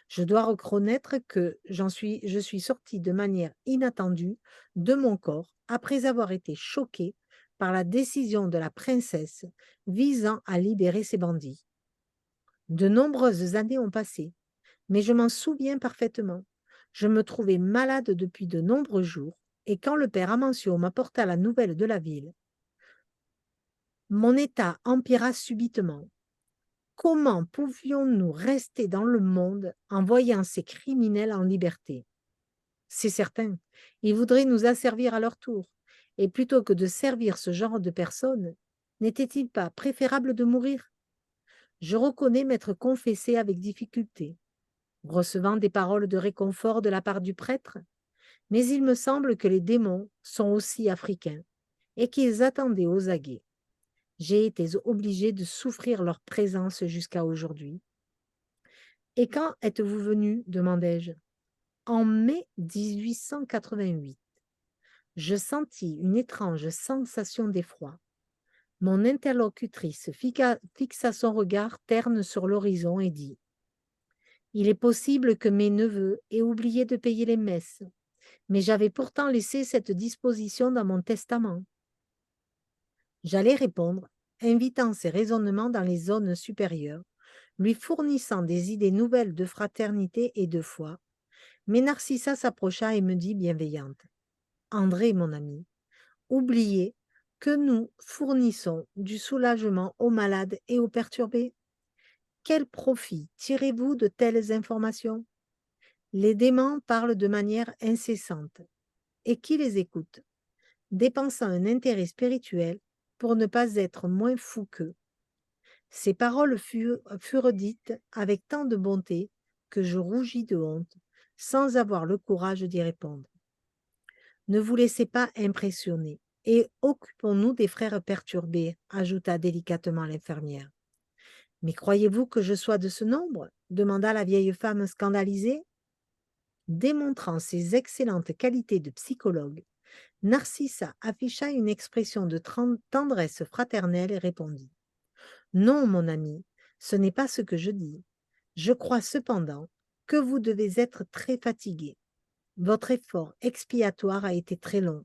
Je dois reconnaître que je suis sortie de manière inattendue de mon corps après avoir été choquée par la décision de la princesse visant à libérer ces bandits. De nombreuses années ont passé, mais je m'en souviens parfaitement. Je me trouvais malade depuis de nombreux jours, et quand le père Amancio m'apporta la nouvelle de la ville, mon état empira subitement. Comment pouvions-nous rester dans le monde en voyant ces criminels en liberté? C'est certain, ils voudraient nous asservir à leur tour, et plutôt que de servir ce genre de personnes, n'était-il pas préférable de mourir? Je reconnais m'être confessé avec difficulté. Recevant des paroles de réconfort de la part du prêtre, Mais il me semble que les démons sont aussi africains et qu'ils attendaient aux aguets. J'ai été obligée de souffrir leur présence jusqu'à aujourd'hui. Et quand êtes-vous venu? Demandai-je. En mai 1888. Je sentis une étrange sensation d'effroi. Mon interlocutrice fixa son regard terne sur l'horizon et dit: Il est possible que mes neveux aient oublié de payer les messes, mais j'avais pourtant laissé cette disposition dans mon testament. J'allais répondre, invitant ses raisonnements dans les zones supérieures, lui fournissant des idées nouvelles de fraternité et de foi, mais Narcissa s'approcha et me dit bienveillante: André, mon ami, oubliez que nous fournissons du soulagement aux malades et aux perturbés. Quel profit tirez-vous de telles informations? Les démons parlent de manière incessante. Et qui les écoute? Dépensant un intérêt spirituel pour ne pas être moins fou qu'eux. Ces paroles furent dites avec tant de bonté que je rougis de honte, sans avoir le courage d'y répondre. Ne vous laissez pas impressionner et occupons-nous des frères perturbés, ajouta délicatement l'infirmière. Mais croyez-vous que je sois de ce nombre? Demanda la vieille femme scandalisée. Démontrant ses excellentes qualités de psychologue, Narcissa afficha une expression de tendresse fraternelle et répondit: Non, mon ami, ce n'est pas ce que je dis. Je crois cependant que vous devez être très fatigué. Votre effort expiatoire a été très long.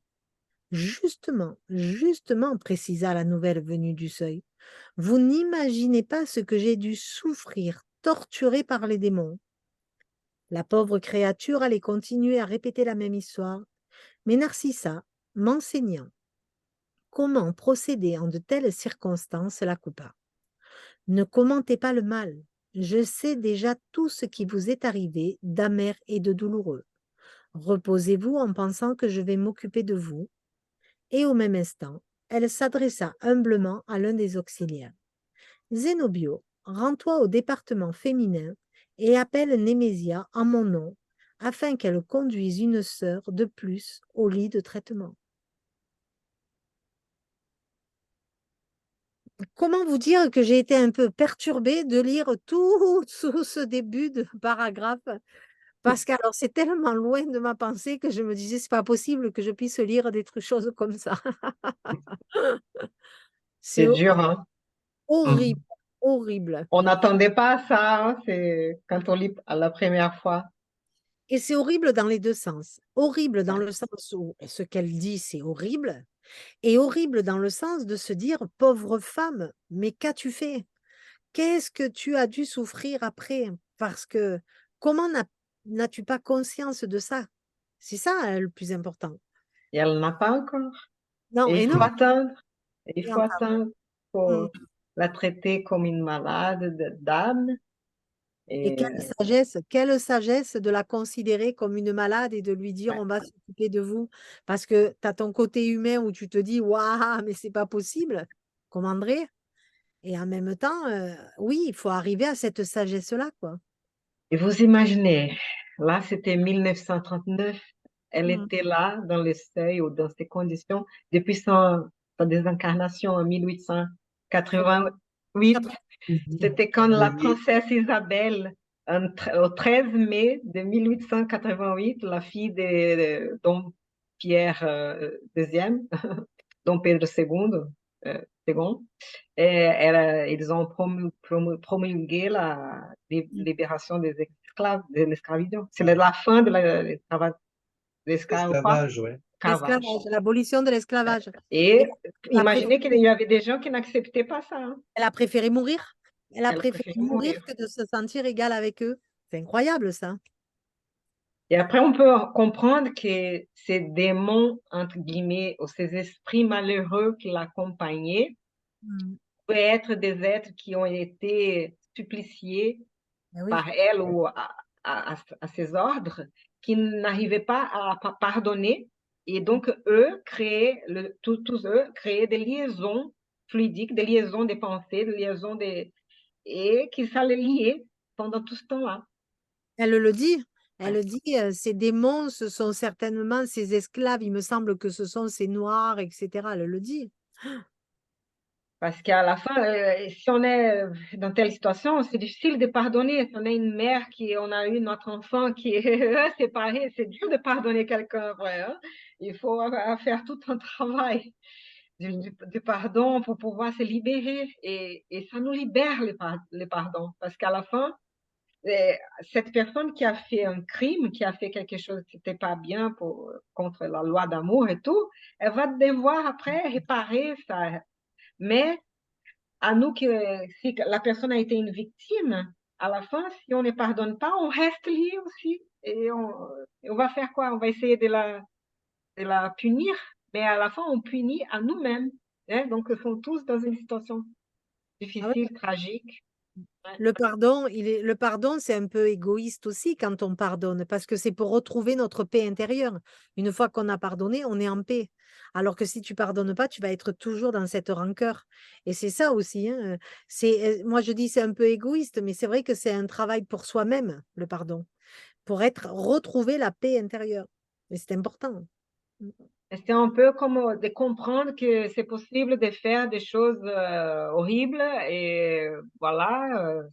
Justement, justement, précisa la nouvelle venue du seuil. Vous n'imaginez pas ce que j'ai dû souffrir, torturé par les démons. La pauvre créature allait continuer à répéter la même histoire, mais Narcissa, m'enseignant comment procéder en de telles circonstances, la coupa. Ne commentez pas le mal. Je sais déjà tout ce qui vous est arrivé d'amer et de douloureux. Reposez-vous en pensant que je vais m'occuper de vous. Et au même instant, elle s'adressa humblement à l'un des auxiliaires. Zénobio, rends-toi au département féminin et appelle Némésia en mon nom, afin qu'elle conduise une sœur de plus au lit de traitement. Comment vous dire que j'ai été un peu perturbée de lire tout ce début de paragraphe, parce que alors c'est tellement loin de ma pensée que je me disais c'est pas possible que je puisse lire des choses comme ça. C'est C'est dur, hein? horrible, horrible. On n'attendait pas à ça, hein, c'est quand on lit à la première fois. Et c'est horrible dans les deux sens. Horrible dans le sens où ce qu'elle dit, c'est horrible, et horrible dans le sens de se dire, pauvre femme, mais qu'as-tu fait? Qu'est-ce que tu as dû souffrir après? Parce que comment n'as-tu pas conscience de ça? C'est ça le plus important. Et elle n'a pas encore. Non, Et il et faut non. attendre. Il Et faut encore. attendre Mm. pour la traiter comme une malade d'âme. Et Et quelle sagesse de la considérer comme une malade et de lui dire ouais. on va s'occuper de vous. Parce que tu as ton côté humain où tu te dis waouh, mais c'est pas possible, comme André. Et en même temps, oui, il faut arriver à cette sagesse-là, quoi. Et vous imaginez, là c'était 1939, elle Mm. était là dans le seuil ou dans ces conditions depuis sa désincarnation en 1888. C'était quand la princesse Isabelle, au 13 mai de 1888, la fille de Dom Pierre II, Dom Pedro II, second, ils ont promulgué la libération des esclaves, de l'esclavage. C'est la fin de l'esclavage. L'esclavage, ouais. L'esclavage, l'abolition de l'esclavage. Et Elle a préféré, imaginez qu'il y avait des gens qui n'acceptaient pas ça, hein. elle a préféré mourir. Elle a Elle a préféré préféré mourir mourir. que de se sentir égale avec eux. C'est incroyable, ça. Et après, on peut comprendre que ces démons, entre guillemets, ou ces esprits malheureux qui l'accompagnaient, Mm. pouvaient être des êtres qui ont été suppliciés Ben oui. par elle ou à ses ordres, qui n'arrivaient pas à pardonner. Et donc, eux créaient, tous eux créaient des liaisons fluidiques, des liaisons des pensées, des liaisons et qui s'allaient lier pendant tout ce temps-là. Elle le dit. Elle dit, ces démons, ce sont certainement ces esclaves, il me semble que ce sont ces noirs, etc. Elle le dit. Parce qu'à la fin, si on est dans telle situation, c'est difficile de pardonner. Si on est une mère on a eu notre enfant qui est séparé, c'est dur de pardonner quelqu'un, vrai, hein. Il faut faire tout un travail du pardon pour pouvoir se libérer. Et ça nous libère le pardon. Parce qu'à la fin, euh, cette personne qui a fait un crime, qui a fait quelque chose qui n'était pas bien contre la loi d'amour et tout, elle va devoir après réparer ça. Mais à nous si la personne a été une victime, à la fin, si on ne pardonne pas, on reste lié aussi. Et on va faire quoi? On va essayer de la punir, mais à la fin, on punit à nous-mêmes, hein. Donc, ils sont tous dans une situation Ah ouais. difficile, tragique. Ouais. Le pardon, c'est un peu égoïste aussi quand on pardonne, parce que c'est pour retrouver notre paix intérieure. Une fois qu'on a pardonné, on est en paix. Alors que si tu pardonnes pas, tu vas être toujours dans cette rancœur. Et c'est ça aussi, hein. Moi, je dis c'est un peu égoïste, mais c'est vrai que c'est un travail pour soi-même, le pardon, pour retrouver la paix intérieure. Et c'est important. Et c'est un peu comme de comprendre que c'est possible de faire des choses horribles et voilà,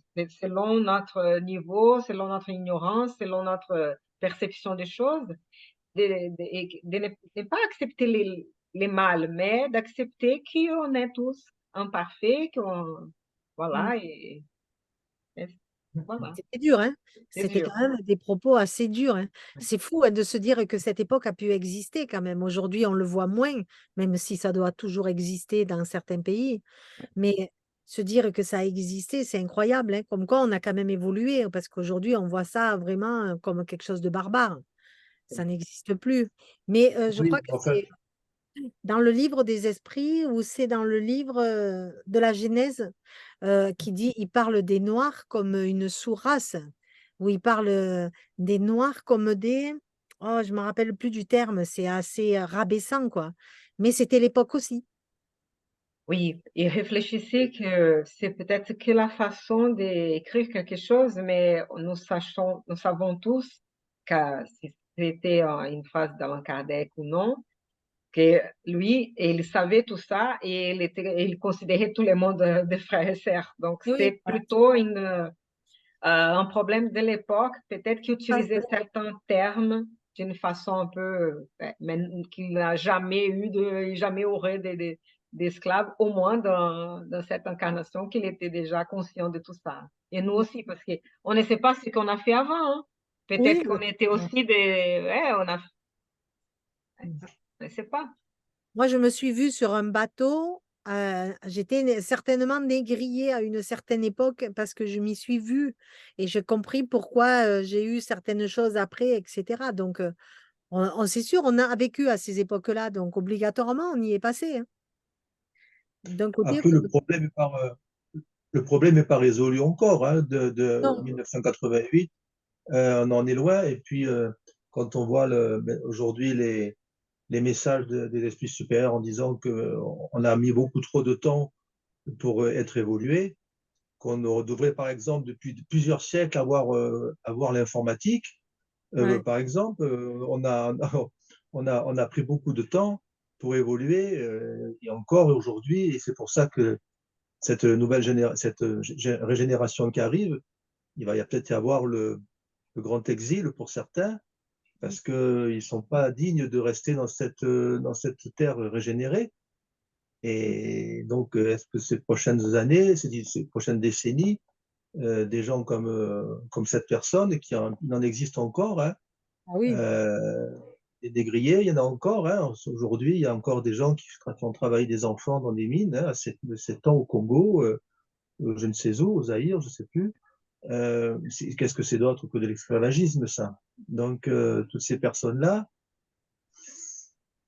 selon notre niveau, selon notre ignorance, selon notre perception des choses, de ne pas accepter les mal, mais d'accepter qu'on est tous imparfaits, Mm. voilà, et voilà, C'était dur, hein? c'est C'était dur. quand même des propos assez durs, hein. C'est fou, hein, de se dire que cette époque a pu exister quand même. Aujourd'hui, on le voit moins, même si ça doit toujours exister dans certains pays. Mais se dire que ça a existé, c'est incroyable, hein. Comme quoi, on a quand même évolué, parce qu'aujourd'hui, on voit ça vraiment comme quelque chose de barbare. Ça n'existe plus. Mais je Oui, crois que enfin, c'est dans le livre des esprits ou c'est dans le livre de la Genèse qui dit, il parle des Noirs comme une sous-race, ou il parle des Noirs comme oh, je me rappelle plus du terme, c'est assez rabaissant, quoi. Mais c'était l'époque aussi. Oui, et réfléchissez que c'est peut-être que la façon d'écrire quelque chose, mais nous savons tous que si c'était une phrase d'Allan Kardec ou non, que lui, il savait tout ça et il considérait tout le monde des frères et sœurs. Donc, Oui, c'est voilà. plutôt un problème de l'époque, peut-être qu'il Ah, utilisait certains termes d'une façon un peu, mais qu'il n'a jamais jamais aurait d'esclaves, au moins dans cette incarnation, qu'il était déjà conscient de tout ça. Et nous aussi, parce qu'on ne sait pas ce qu'on a fait avant, hein. Peut-être Oui, qu'on était aussi on ne sait pas. moi, je me suis vue sur un bateau. J'étais certainement négrier à une certaine époque parce que je m'y suis vue et j'ai compris pourquoi j'ai eu certaines choses après, etc. Donc, c'est sûr, on a vécu à ces époques-là, donc obligatoirement, on y est passé, hein. D'un côté, après, le problème est pas résolu encore, hein, de non. 1988. On en est loin. Et puis, quand on voit aujourd'hui les messages des esprits supérieurs en disant qu'on a mis beaucoup trop de temps pour être évolué, qu'on devrait, par exemple, depuis plusieurs siècles, avoir l'informatique. Ouais. Par exemple, on a pris beaucoup de temps pour évoluer, et encore aujourd'hui, et c'est pour ça que cette régénération qui arrive, il va peut-être y avoir le grand exil pour certains, parce qu'ils ne sont pas dignes de rester dans cette terre régénérée. Et donc, est-ce que ces prochaines années, ces prochaines décennies, des gens comme cette personne, il en existe encore, hein, Ah oui. euh, des grillés, il y en a encore, hein. Aujourd'hui, il y a encore des gens qui ont travaillé des enfants dans des mines, hein, à 7 ans au Congo, je ne sais où, au Zaïre, je ne sais plus. Qu'est-ce que c'est d'autre que de l'esclavagisme, ça? Donc, toutes ces personnes-là,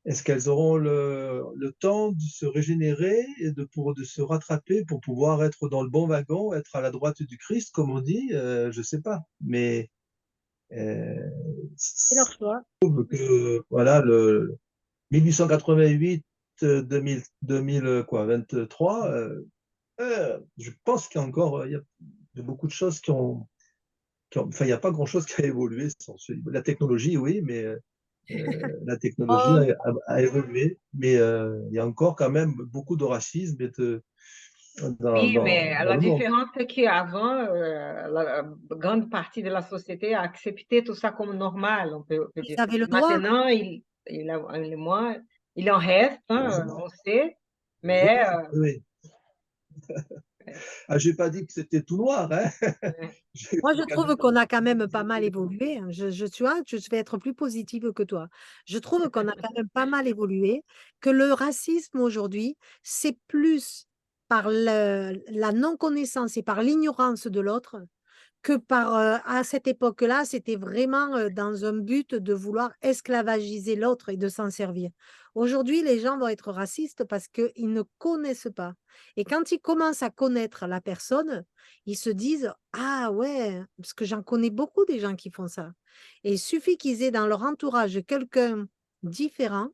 est-ce qu'elles auront le temps de se régénérer et de se rattraper pour pouvoir être dans le bon wagon, être à la droite du Christ, comme on dit? Je ne sais pas. Mais euh, C'est leur choix. voilà, le 1888, 2000, quoi, 23, je pense qu'il y a encore il y a beaucoup de choses enfin, il n'y a pas grand-chose qui a évolué. La technologie, oui, mais la technologie Oh, a évolué, mais il y a encore quand même beaucoup de racisme Oui, mais dans la le monde. différence c'est qu'avant, la grande partie de la société a accepté tout ça comme normal, on peut ils dire. avaient le droit. Maintenant, il en reste, hein, Heureusement. on sait, mais Heureusement, oui. Ah, j'ai pas dit que c'était tout noir, hein. Moi, je Quand même trouve qu'on a quand même pas mal évolué, hein. Tu vois, je vais être plus positive que toi. Je trouve qu'on a quand même pas mal évolué, que le racisme aujourd'hui, c'est plus par la non-connaissance et par l'ignorance de l'autre que à cette époque-là, c'était vraiment dans un but de vouloir esclavagiser l'autre et de s'en servir. Aujourd'hui, les gens vont être racistes parce qu'ils ne connaissent pas. Et quand ils commencent à connaître la personne, ils se disent, ah ouais, parce que j'en connais beaucoup des gens qui font ça. Et il suffit qu'ils aient dans leur entourage quelqu'un différent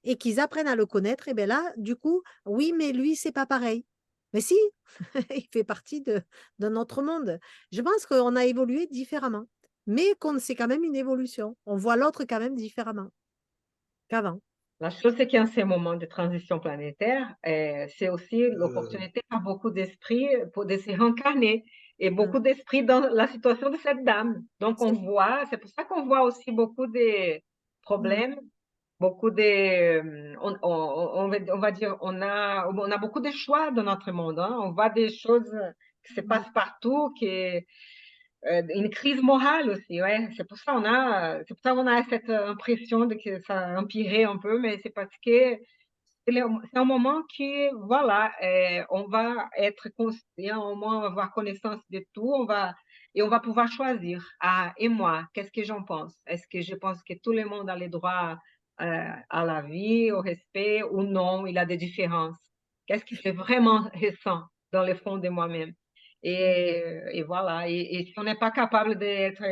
et qu'ils apprennent à le connaître, et bien là, du coup, oui, mais lui, c'est pas pareil. Mais si, il fait partie d'un autre monde. Je pense qu'on a évolué différemment, mais qu'on c'est quand même une évolution. On voit l'autre quand même différemment qu'avant. la chose c'est qu'en ces moments de transition planétaire, c'est aussi euh, l'opportunité pour beaucoup d'esprits pour de se réincarner et Mm. beaucoup d'esprits dans la situation de cette dame. Donc on C'est voit, c'est pour ça qu'on voit aussi beaucoup de mm, problèmes. Beaucoup de, on va dire, on a beaucoup de choix dans notre monde, hein. On voit des choses qui se mm, passent partout, une crise morale aussi, ouais. C'est pour ça qu'on a cette impression de que ça a empiré un peu, mais c'est parce que c'est un moment qui, voilà, on va être conscient, au moins on va avoir connaissance de tout, et on va pouvoir choisir. Ah, et moi, qu'est-ce que j'en pense? Est-ce que je pense que tout le monde a le droit à la vie, au respect, ou non, il y a des différences? Qu'est-ce que je vraiment ressens dans le fond de moi-même? mm. Et voilà, et si on n'est pas capable d'être,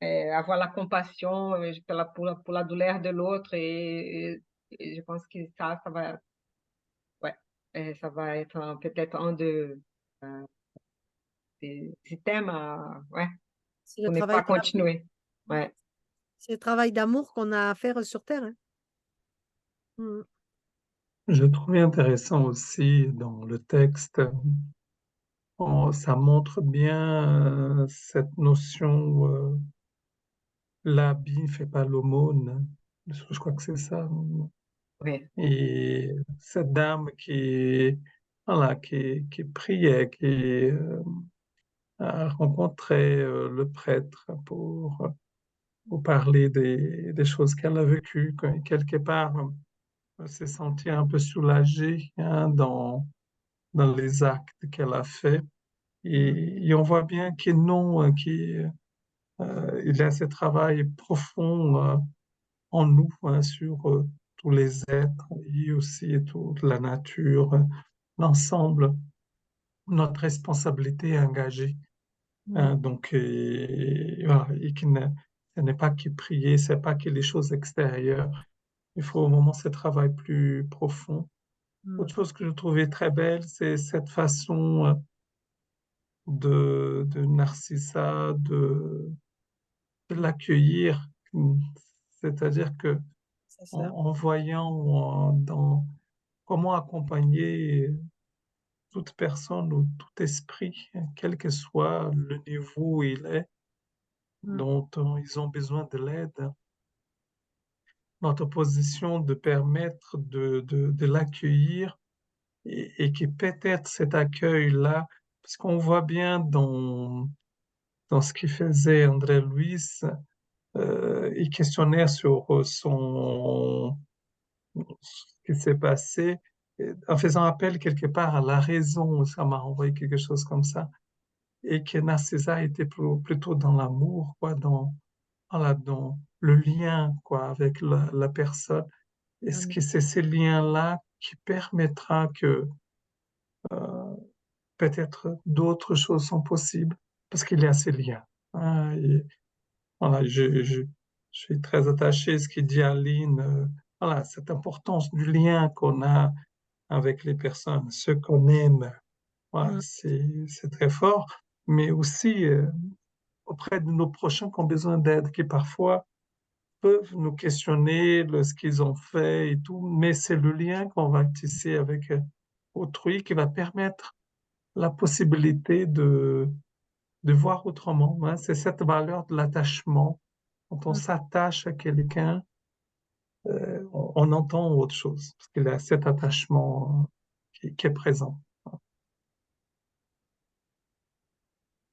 avoir la compassion pour la douleur de l'autre, et je pense que ça va, ouais, ça va être peut-être un euh, des thèmes ouais, C'est le pour ne travail pas de l'amour. continuer. Ouais. C'est le travail d'amour qu'on a à faire sur Terre, hein. Mm. Je trouvais intéressant aussi dans le texte, ça montre bien cette notion, l'habit ne fait pas l'aumône. Je crois que c'est ça. Ouais. Et cette dame voilà, qui priait, a rencontré le prêtre pour parler des choses qu'elle a vécues, quelque part, s'est sentie un peu soulagée, hein, dans les actes qu'elle a faits. Mm. Et on voit bien qu'il non, il y a ce travail profond en nous, hein, sur tous les êtres et aussi toute la nature, l'ensemble, notre responsabilité est engagée, Mm. hein. Donc, voilà, et ce n'est pas que prier, c'est pas que les choses extérieures. Il faut vraiment ce travail plus profond. Mm. Autre chose que je trouvais très belle, c'est cette façon de Narcissa de l'accueillir. C'est-à-dire que C'est ça. en voyant comment accompagner toute personne ou tout esprit, quel que soit le niveau où il est, Mm. dont ils ont besoin de l'aide, notre position de permettre de l'accueillir et que peut-être cet accueil-là, parce qu'on voit bien dans ce qu'il faisait André Luis, il questionnait sur ce qui s'est passé, en faisant appel quelque part à la raison, ça m'a envoyé quelque chose comme ça, et que Narcissa était plutôt dans l'amour, quoi, voilà, dans le lien, quoi, avec la personne. Est-ce Amen. que c'est ces liens-là qui permettra que peut-être d'autres choses sont possibles? Parce qu'il y a ces liens, hein, et voilà, je suis très attaché à ce qu'il dit Aline, voilà, cette importance du lien qu'on a avec les personnes, ceux qu'on aime, voilà, Mm. c'est très fort, mais aussi auprès de nos prochains qui ont besoin d'aide, qui parfois peuvent nous questionner ce qu'ils ont fait et tout, mais c'est le lien qu'on va tisser avec autrui qui va permettre la possibilité de voir autrement, hein. C'est cette valeur de l'attachement. Quand on s'attache à quelqu'un, on entend autre chose, parce qu'il y a cet attachement qui est présent.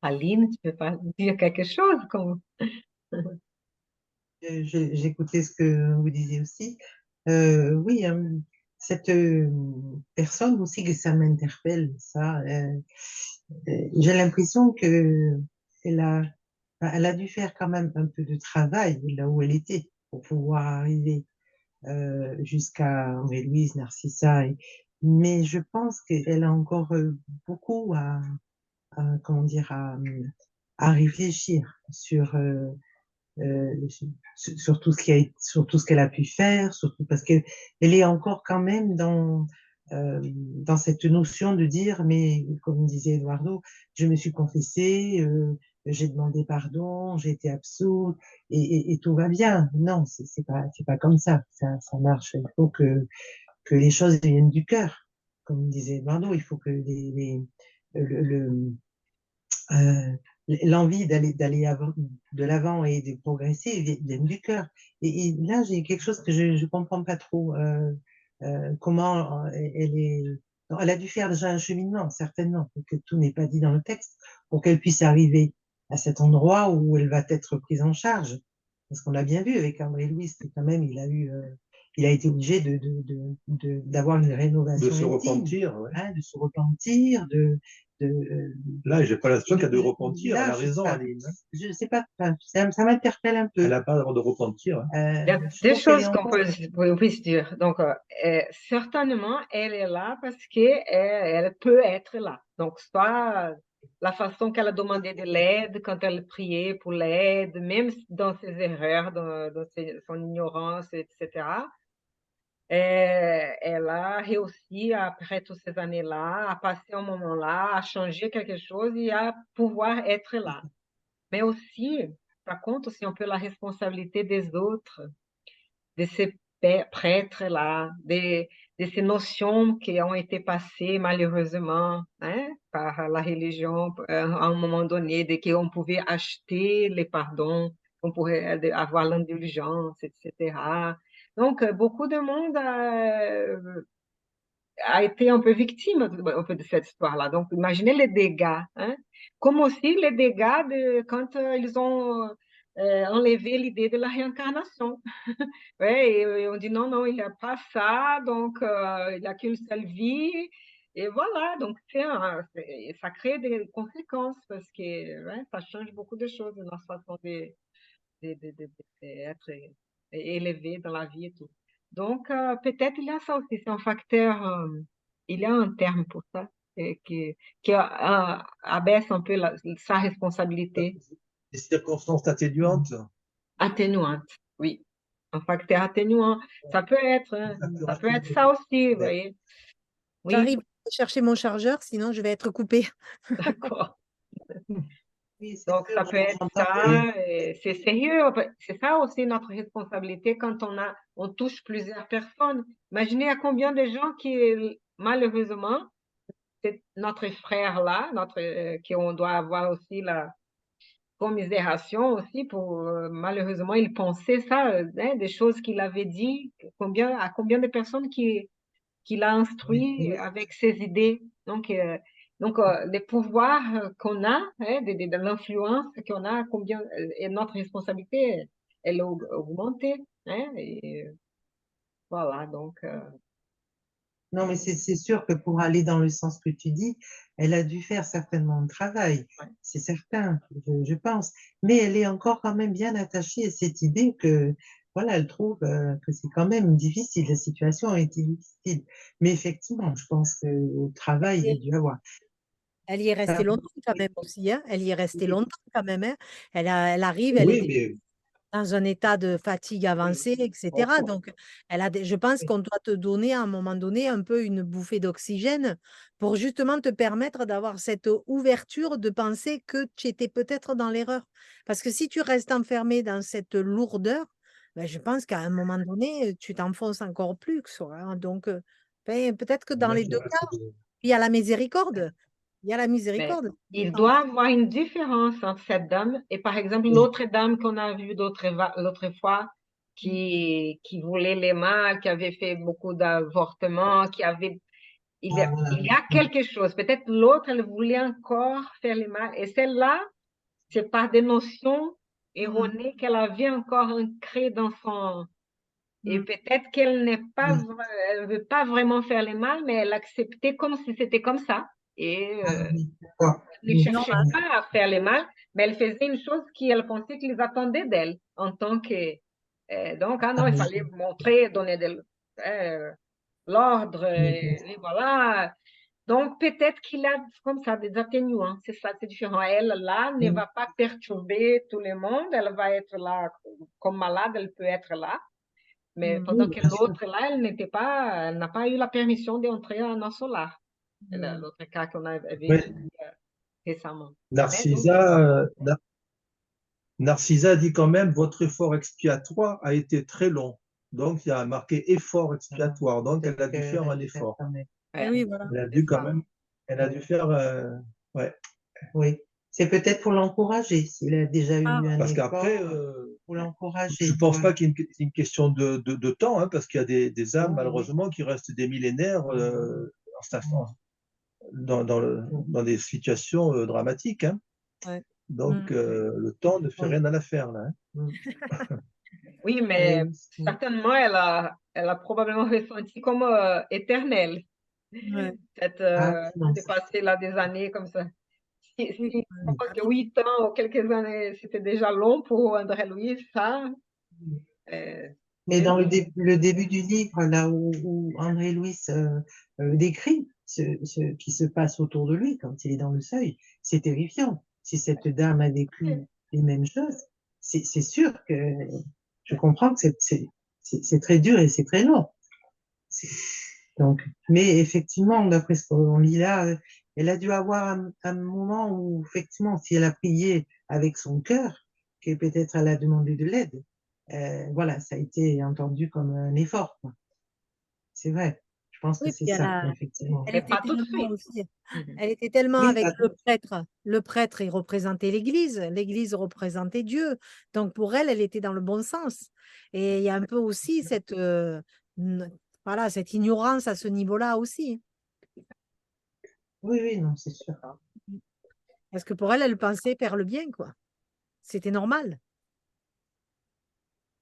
Aline, tu peux pas dire quelque chose comme... J'écoutais ce que vous disiez aussi. Oui, cette personne aussi que ça m'interpelle, ça. J'ai l'impression que elle a dû faire quand même un peu de travail là où elle était pour pouvoir arriver jusqu'à André-Louise, Narcissa. Mais je pense qu'elle a encore beaucoup comment dire, à réfléchir sur tout ce sur tout ce qu'elle a pu faire, surtout parce que elle est encore quand même dans cette notion de dire, mais comme disait Eduardo, je me suis confessée, j'ai demandé pardon, j'ai été absoute et tout va bien. Non, c'est pas comme ça marche. Il faut que les choses viennent du cœur, comme disait Eduardo. Il faut que le, euh, l'envie d'aller de l'avant et de progresser viennent du cœur. Et là, j'ai quelque chose que je comprends pas trop. Comment elle est. Non, elle a dû faire déjà un cheminement, certainement, que tout n'est pas dit dans le texte, pour qu'elle puisse arriver à cet endroit où elle va être prise en charge. Parce qu'on l'a bien vu avec André-Louis, que quand même, il a été obligé d'avoir une rénovation De se intime, repentir, ouais. hein, de se repentir, Là, j'ai pas l'impression qu'elle a de repentir. Elle a raison, ça, Aline. je sais pas, enfin, ça m'interpelle un peu. Elle n'a pas de repentir. Hein. Il y a Je deux trouve qu'elle est choses qu'on encore. puisse dire. Donc, certainement, elle est là parce qu'elle elle peut être là. Donc, soit la façon qu'elle a demandé de l'aide, quand elle priait pour l'aide, même dans ses erreurs, dans son ignorance, etc. Elle a réussi, après toutes ces années-là, à passer un moment-là, à changer quelque chose et à pouvoir être là. Mais aussi, ça compte aussi un peu la responsabilité des autres, de ces prêtres-là, de ces notions qui ont été passées malheureusement, hein, par la religion à un moment donné, de qu'on pouvait acheter les pardons, qu'on pourrait avoir l'indulgence, etc. Donc, beaucoup de monde a été un peu victime un peu de cette histoire-là. Donc, imaginez les dégâts, hein? Comme aussi les dégâts quand ils ont enlevé l'idée de la réincarnation. Ouais, et on dit non, non, il n'y a pas ça, donc il n'y a qu'une seule vie. Et voilà, donc ça crée des conséquences parce que ouais, ça change beaucoup de choses dans notre façon d'être élevé dans la vie et tout. Donc, peut-être il y a ça aussi, c'est un facteur, il y a un terme pour ça, qui abaisse un peu sa responsabilité. Des circonstances atténuantes. Atténuante, oui. Un facteur atténuant. Ça peut être, hein, ça peut être ça aussi, vous voyez. Oui, J'arrive à chercher mon chargeur, sinon je vais être coupée. d'accord. Oui, c'est Donc, sûr, ça peut être ça, et c'est sérieux. C'est ça aussi notre responsabilité quand on touche plusieurs personnes. Imaginez à combien de gens qui, malheureusement, c'est notre frère là, qu'on doit avoir aussi la commisération aussi pour, malheureusement, il pensait ça, hein, des choses qu'il avait dit, à combien de personnes qu'il a instruit avec ses idées. Donc, les pouvoirs qu'on a, hein, de l'influence qu'on a, combien, et notre responsabilité, elle a augmenté. Hein, et voilà, donc, Non, mais c'est sûr que pour aller dans le sens que tu dis, elle a dû faire certainement un travail, ouais. c'est certain, je pense. Mais elle est encore quand même bien attachée à cette idée que, voilà, elle trouve que c'est quand même difficile, la situation a été difficile. Mais effectivement, je pense que le travail, il y a dû avoir. Elle y est restée longtemps quand même aussi, hein. Elle y est restée longtemps quand même, hein. Elle arrive, elle Oui, était mais dans un état de fatigue avancée, etc. Donc, je pense qu'on doit te donner à un moment donné un peu une bouffée d'oxygène pour justement te permettre d'avoir cette ouverture de penser que tu étais peut-être dans l'erreur. Parce que si tu restes enfermé dans cette lourdeur, ben, je pense qu'à un moment donné, tu t'enfonces encore plus, quoi, hein. Donc, peut-être que dans Là, les deux cas, il y a la miséricorde. Il y a la Mais miséricorde. il doit avoir une différence entre cette dame et, par exemple, l'autre dame qu'on a vue l'autre fois qui voulait les mâles, qui avait fait beaucoup d'avortements, il y a quelque chose. Peut-être l'autre, elle voulait encore faire les mâles. Et celle-là, c'est par des notions erronées qu'elle avait encore ancrées dans son. Et peut-être qu'elle n'est pas, elle veut pas vraiment faire les mâles, mais elle acceptait comme si c'était comme ça. Et elle ne cherchait Normal. pas à faire les mal, mais elle faisait une chose qu'elle pensait qu'ils attendaient d'elle en tant que. Donc, ah non, il fallait montrer, donner l'ordre, et voilà. Donc, peut-être qu'il a comme ça des atténuants, c'est ça, c'est différent. Elle, là, ne va pas perturber tout le monde, elle va être là comme malade, elle peut être là, mais pendant que l'autre, là, elle n'a pas eu la permission d'entrer dans son lar. L'autre cas qu'on avait vu récemment. Donc, Narcisa dit quand même, votre effort expiatoire a été très long. Donc, il y a marqué effort expiatoire. Donc, elle a dû faire un effort. Oui, voilà. Elle a dû quand même, elle a dû faire, ouais. Oui, c'est peut-être pour l'encourager, s'il a déjà eu un Parce effort, qu'après, pour l'encourager. je pense pas qu'il y ait une question de temps, hein, parce qu'il y a des âmes, Oui, malheureusement, qui restent des millénaires dans des situations dramatiques, hein. Ouais. Donc, le temps ne fait rien à l'affaire, là, hein. oui, mais certainement, elle a probablement ressenti comme éternel. Ouais. Peut-être c'est passé là des années comme ça. Si on pense que 8 ans ou quelques années, c'était déjà long pour André Louis, ça. Mais dans le début du livre, là où André-Louis décrit ce qui se passe autour de lui quand il est dans le seuil, c'est terrifiant. Si cette dame a vécu les mêmes choses, c'est sûr que je comprends que c'est très dur et c'est très long. Donc, mais effectivement, d'après ce qu'on lit là, elle a dû avoir un moment où, effectivement, si elle a prié avec son cœur, que peut-être elle a demandé de l'aide, voilà, ça a été entendu comme un effort, quoi. C'est vrai. Je pense que Oui, c'est puis ça, effectivement. elle Mais était pas tout de tellement suite. aussi, elle était tellement Oui, avec le prêtre. Le prêtre, il représentait l'Église représentait Dieu. Donc pour elle, elle était dans le bon sens. Et il y a un peu aussi voilà, cette ignorance à ce niveau-là aussi. oui, oui, non, c'est sûr. Parce que pour elle, elle pensait faire le bien, quoi. C'était normal.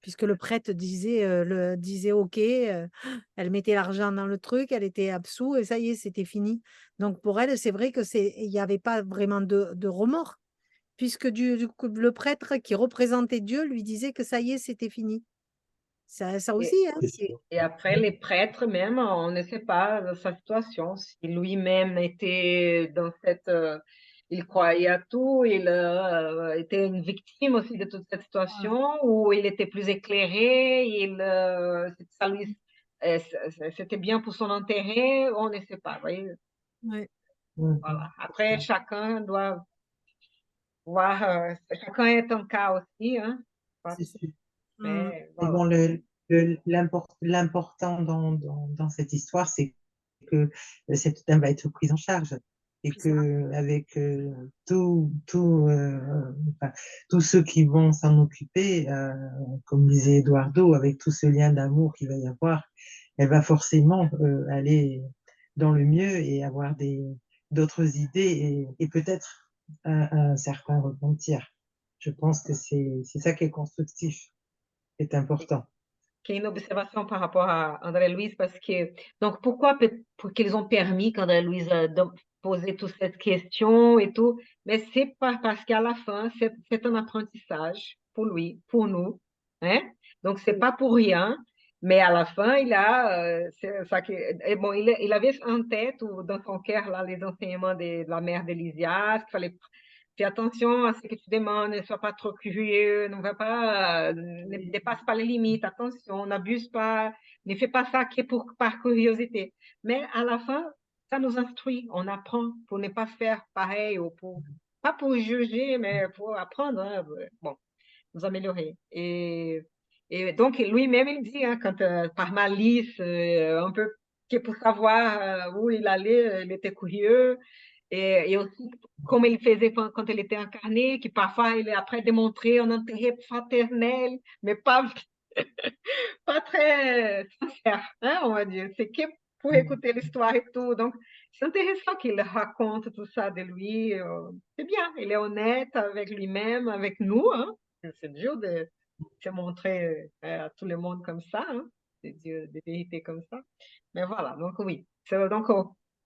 Puisque le prêtre disait OK, elle mettait l'argent dans le truc, elle était absous et ça y est, c'était fini. Donc pour elle, c'est vrai que il n'y avait pas vraiment de remords, puisque du coup, le prêtre qui représentait Dieu lui disait que ça y est, c'était fini. Ça aussi, Et, hein, et après, les prêtres même, on ne sait pas de sa situation, si lui-même était dans il croyait à tout, il était une victime aussi de toute cette situation, ou il était plus éclairé, ça lui, c'était bien pour son intérêt, on ne sait pas, voyez. ouais. Voilà. Après, chacun doit voir, chacun est un cas aussi, hein. C'est sûr. Mais Et voilà. bon, l'important dans cette histoire, c'est que cette dame va être prise en charge et que avec enfin, tous ceux qui vont s'en occuper, comme disait Eduardo, avec tout ce lien d'amour qu'il va y avoir, elle va forcément aller dans le mieux et avoir d'autres idées et peut-être un certain repentir. Je pense que c'est ça qui est constructif, est important. Qui est une observation par rapport à André Louise, parce que, donc, pourquoi pour qu'ils ont permis qu'André Louise poser toute cette question et tout, mais c'est pas parce qu'à la fin, c'est un apprentissage pour lui, pour nous, hein? Donc, c'est pas pour rien, mais à la fin, c'est ça et bon, il avait en tête ou dans son cœur là les enseignements de la mère d'Elysias, qu'il fallait fais attention à ce que tu demandes, ne sois pas trop curieux, ne dépasse pas les limites, attention, n'abuse pas, ne fais pas ça que par curiosité. Mais à la fin, ça nous instruit, on apprend pour ne pas faire pareil ou pas pour juger, mais pour apprendre, hein, bon, nous améliorer. Et donc, lui-même, il dit, hein, quand par malice, un peu que pour savoir où il allait, il était curieux. Et aussi, comme il faisait quand il était incarné, qui parfois il est après démontré un intérêt fraternel, mais pas très sincère, hein, on va dire. C'est que pour écouter l'histoire et tout. Donc, c'est intéressant qu'il raconte tout ça de lui. C'est bien, il est honnête avec lui-même, avec nous. Hein. C'est dur de se montrer à tout le monde comme ça, hein, de dire des vérités comme ça. Mais voilà, donc oui. Donc,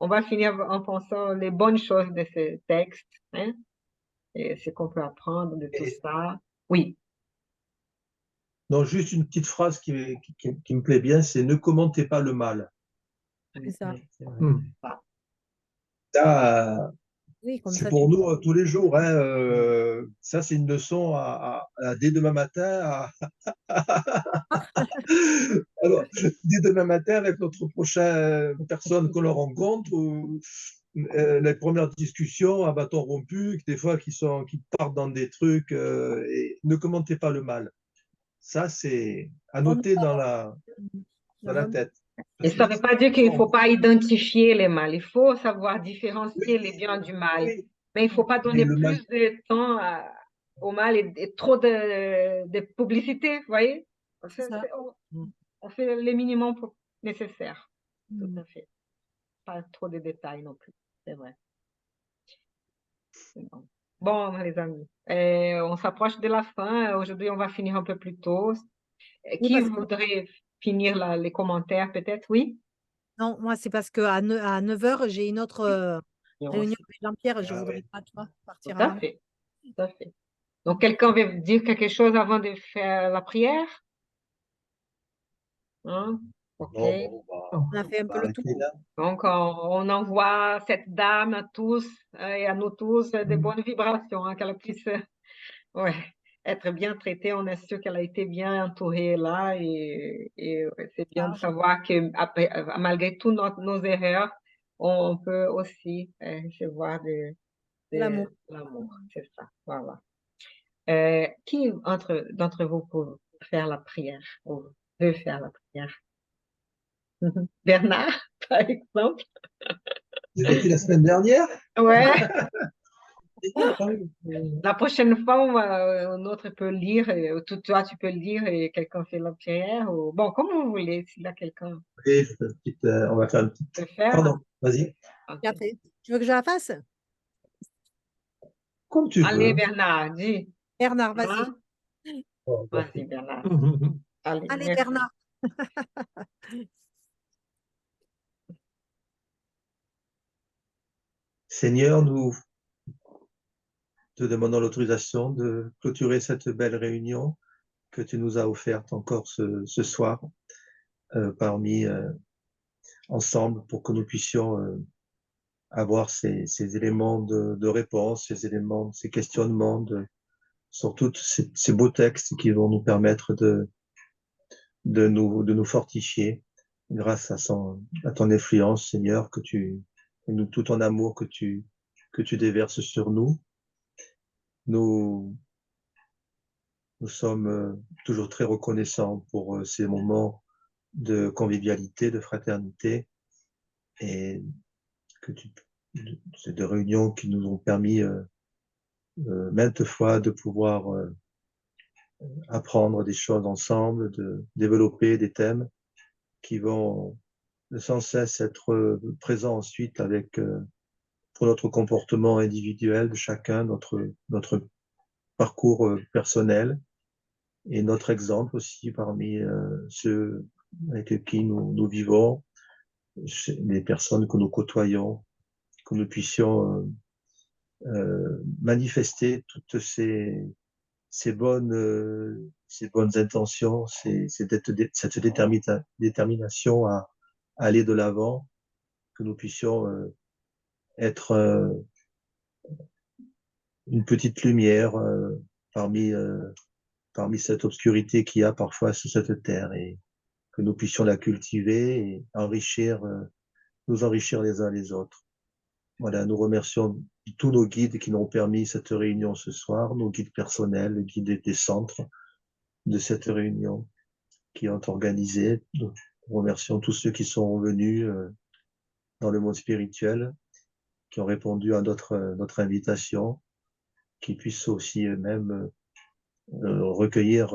on va finir en pensant les bonnes choses de ce texte, hein, et ce qu'on peut apprendre de tout Et, ça. Oui, non, juste une petite phrase qui me plaît bien, c'est ne commentez pas le mal. C'est ça. Oui, c'est vrai. Hmm. Ça, Oui, comme c'est ça, pour nous tous les jours. Hein, ça, c'est une leçon dès demain matin. Alors, dès demain matin, avec notre prochaine personne que l'on rencontre, les premières discussions à bâton rompu, des fois qui partent dans des trucs, et ne commentez pas le mal. Ça, c'est à on noter ne dans la va- tête. et Parce que ça ne veut pas dire qu'il ne faut bon, pas identifier les mal. Il faut savoir différencier les biens du mal. oui, Mais il ne faut pas mais donner le mal, plus de temps au mal et trop de publicité, vous voyez? c'est ça. On fait les minimums nécessaires. Tout Mm. à fait. Pas trop de détails non plus. C'est vrai. C'est bon. Bon, les amis, on s'approche de la fin. Aujourd'hui, on va finir un peu plus tôt. Oui, Qui parce que voudrait finir les commentaires, peut-être? Oui? non, moi, c'est parce qu'à 9 heures, j'ai une autre Et on réunion s- avec Jean-Pierre. Je ah voudrais ouais. pas, tu vois, Tout partir à avant. fait. Tout à fait. Donc, quelqu'un veut dire quelque chose avant de faire la prière? Hein? OK. Non, bon, On a fait un on peu va le tour. arrêter là. Donc, on envoie cette dame à tous et à nous tous des Hmm. bonnes vibrations, hein, qu'elle puisse ouais, être bien traitée. On est sûr qu'elle a été bien entourée là et ouais, c'est bien de Charge, savoir que malgré toutes nos erreurs, on peut aussi recevoir de l'amour. de l'amour. C'est ça. Voilà. Qui d'entre vous peut faire la prière ou veut faire la prière? Bernard, par exemple? Vous avez été la semaine dernière? Ouais. C'est bien, quand même. La prochaine fois, un autre peut lire, toi tu peux lire et quelqu'un fait la prière. Ou... Bon, comme vous voulez, s'il y a quelqu'un Et on va faire une qui peut petite. faire. Pardon, vas-y. Et Ok. après, tu veux que je la fasse? Comme tu Allez, veux. Bernard, dis. Bernard, vas-y. Hein? Oh, Vas-y, Bernard. Allez, Allez, merci. Bernard. Seigneur, nous te demandons l'autorisation de clôturer cette belle réunion que tu nous as offerte encore ce soir, parmi ensemble, pour que nous puissions avoir ces éléments de réponse, ces éléments, ces questionnements, sur tous ces beaux textes qui vont nous permettre de nous fortifier grâce à ton influence, Seigneur, tout ton amour que tu déverses sur nous. Nous, nous sommes toujours très reconnaissants pour ces moments de convivialité, de fraternité et que tu, de réunions qui nous ont permis maintes fois de pouvoir apprendre des choses ensemble, de développer des thèmes qui vont sans cesse être présents ensuite avec pour notre comportement individuel de chacun, notre parcours personnel et notre exemple aussi parmi ceux avec qui nous vivons, les personnes que nous côtoyons, que nous puissions manifester toutes ces bonnes intentions, cette détermination à aller de l'avant, que nous puissions être une petite lumière parmi, parmi cette obscurité qu'il y a parfois sur cette terre et que nous puissions la cultiver et enrichir, nous enrichir les uns les autres. Voilà, nous remercions tous nos guides qui nous ont permis cette réunion ce soir, nos guides personnels, les guides des centres de cette réunion qui ont organisé. Nous remercions tous ceux qui sont venus dans le monde spirituel, qui ont répondu à notre invitation, qui puissent aussi eux-mêmes recueillir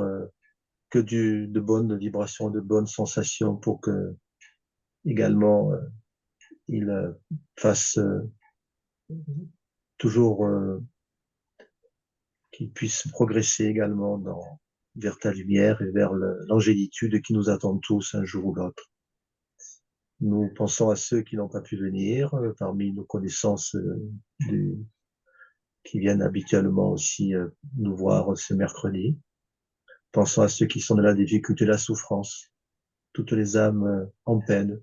que de bonnes vibrations, de bonnes sensations pour que également ils fassent toujours qu'ils puissent progresser également vers ta lumière et vers l'angélitude qui nous attend tous un jour ou l'autre. Nous pensons à ceux qui n'ont pas pu venir, parmi nos connaissances qui viennent habituellement aussi nous voir ce mercredi. Pensons à ceux qui sont dans la difficulté, la souffrance, toutes les âmes en peine,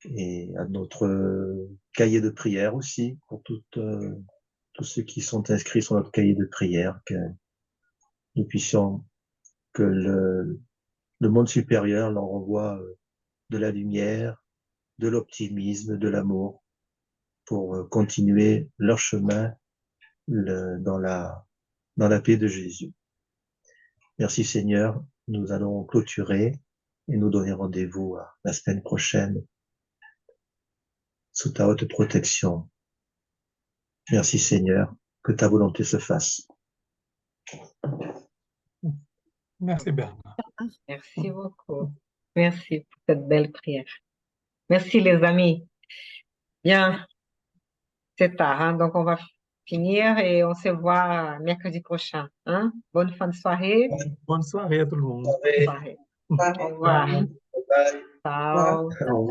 et à notre cahier de prière aussi, pour tous ceux qui sont inscrits sur notre cahier de prière, que nous puissions, que le monde supérieur leur envoie de la lumière, de l'optimisme, de l'amour, pour continuer leur chemin dans la paix de Jésus. Merci Seigneur, nous allons clôturer et nous donner rendez-vous la semaine prochaine sous ta haute protection. Merci Seigneur, que ta volonté se fasse. Merci Bernard. Merci beaucoup. Merci pour cette belle prière. Merci les amis. Bien, c'est tard, hein, donc on va finir et on se voit mercredi prochain. Hein? Bonne fin de soirée. Bonne soirée à tout le monde. Bonne soirée. Au revoir. Bye. Ciao. Au revoir.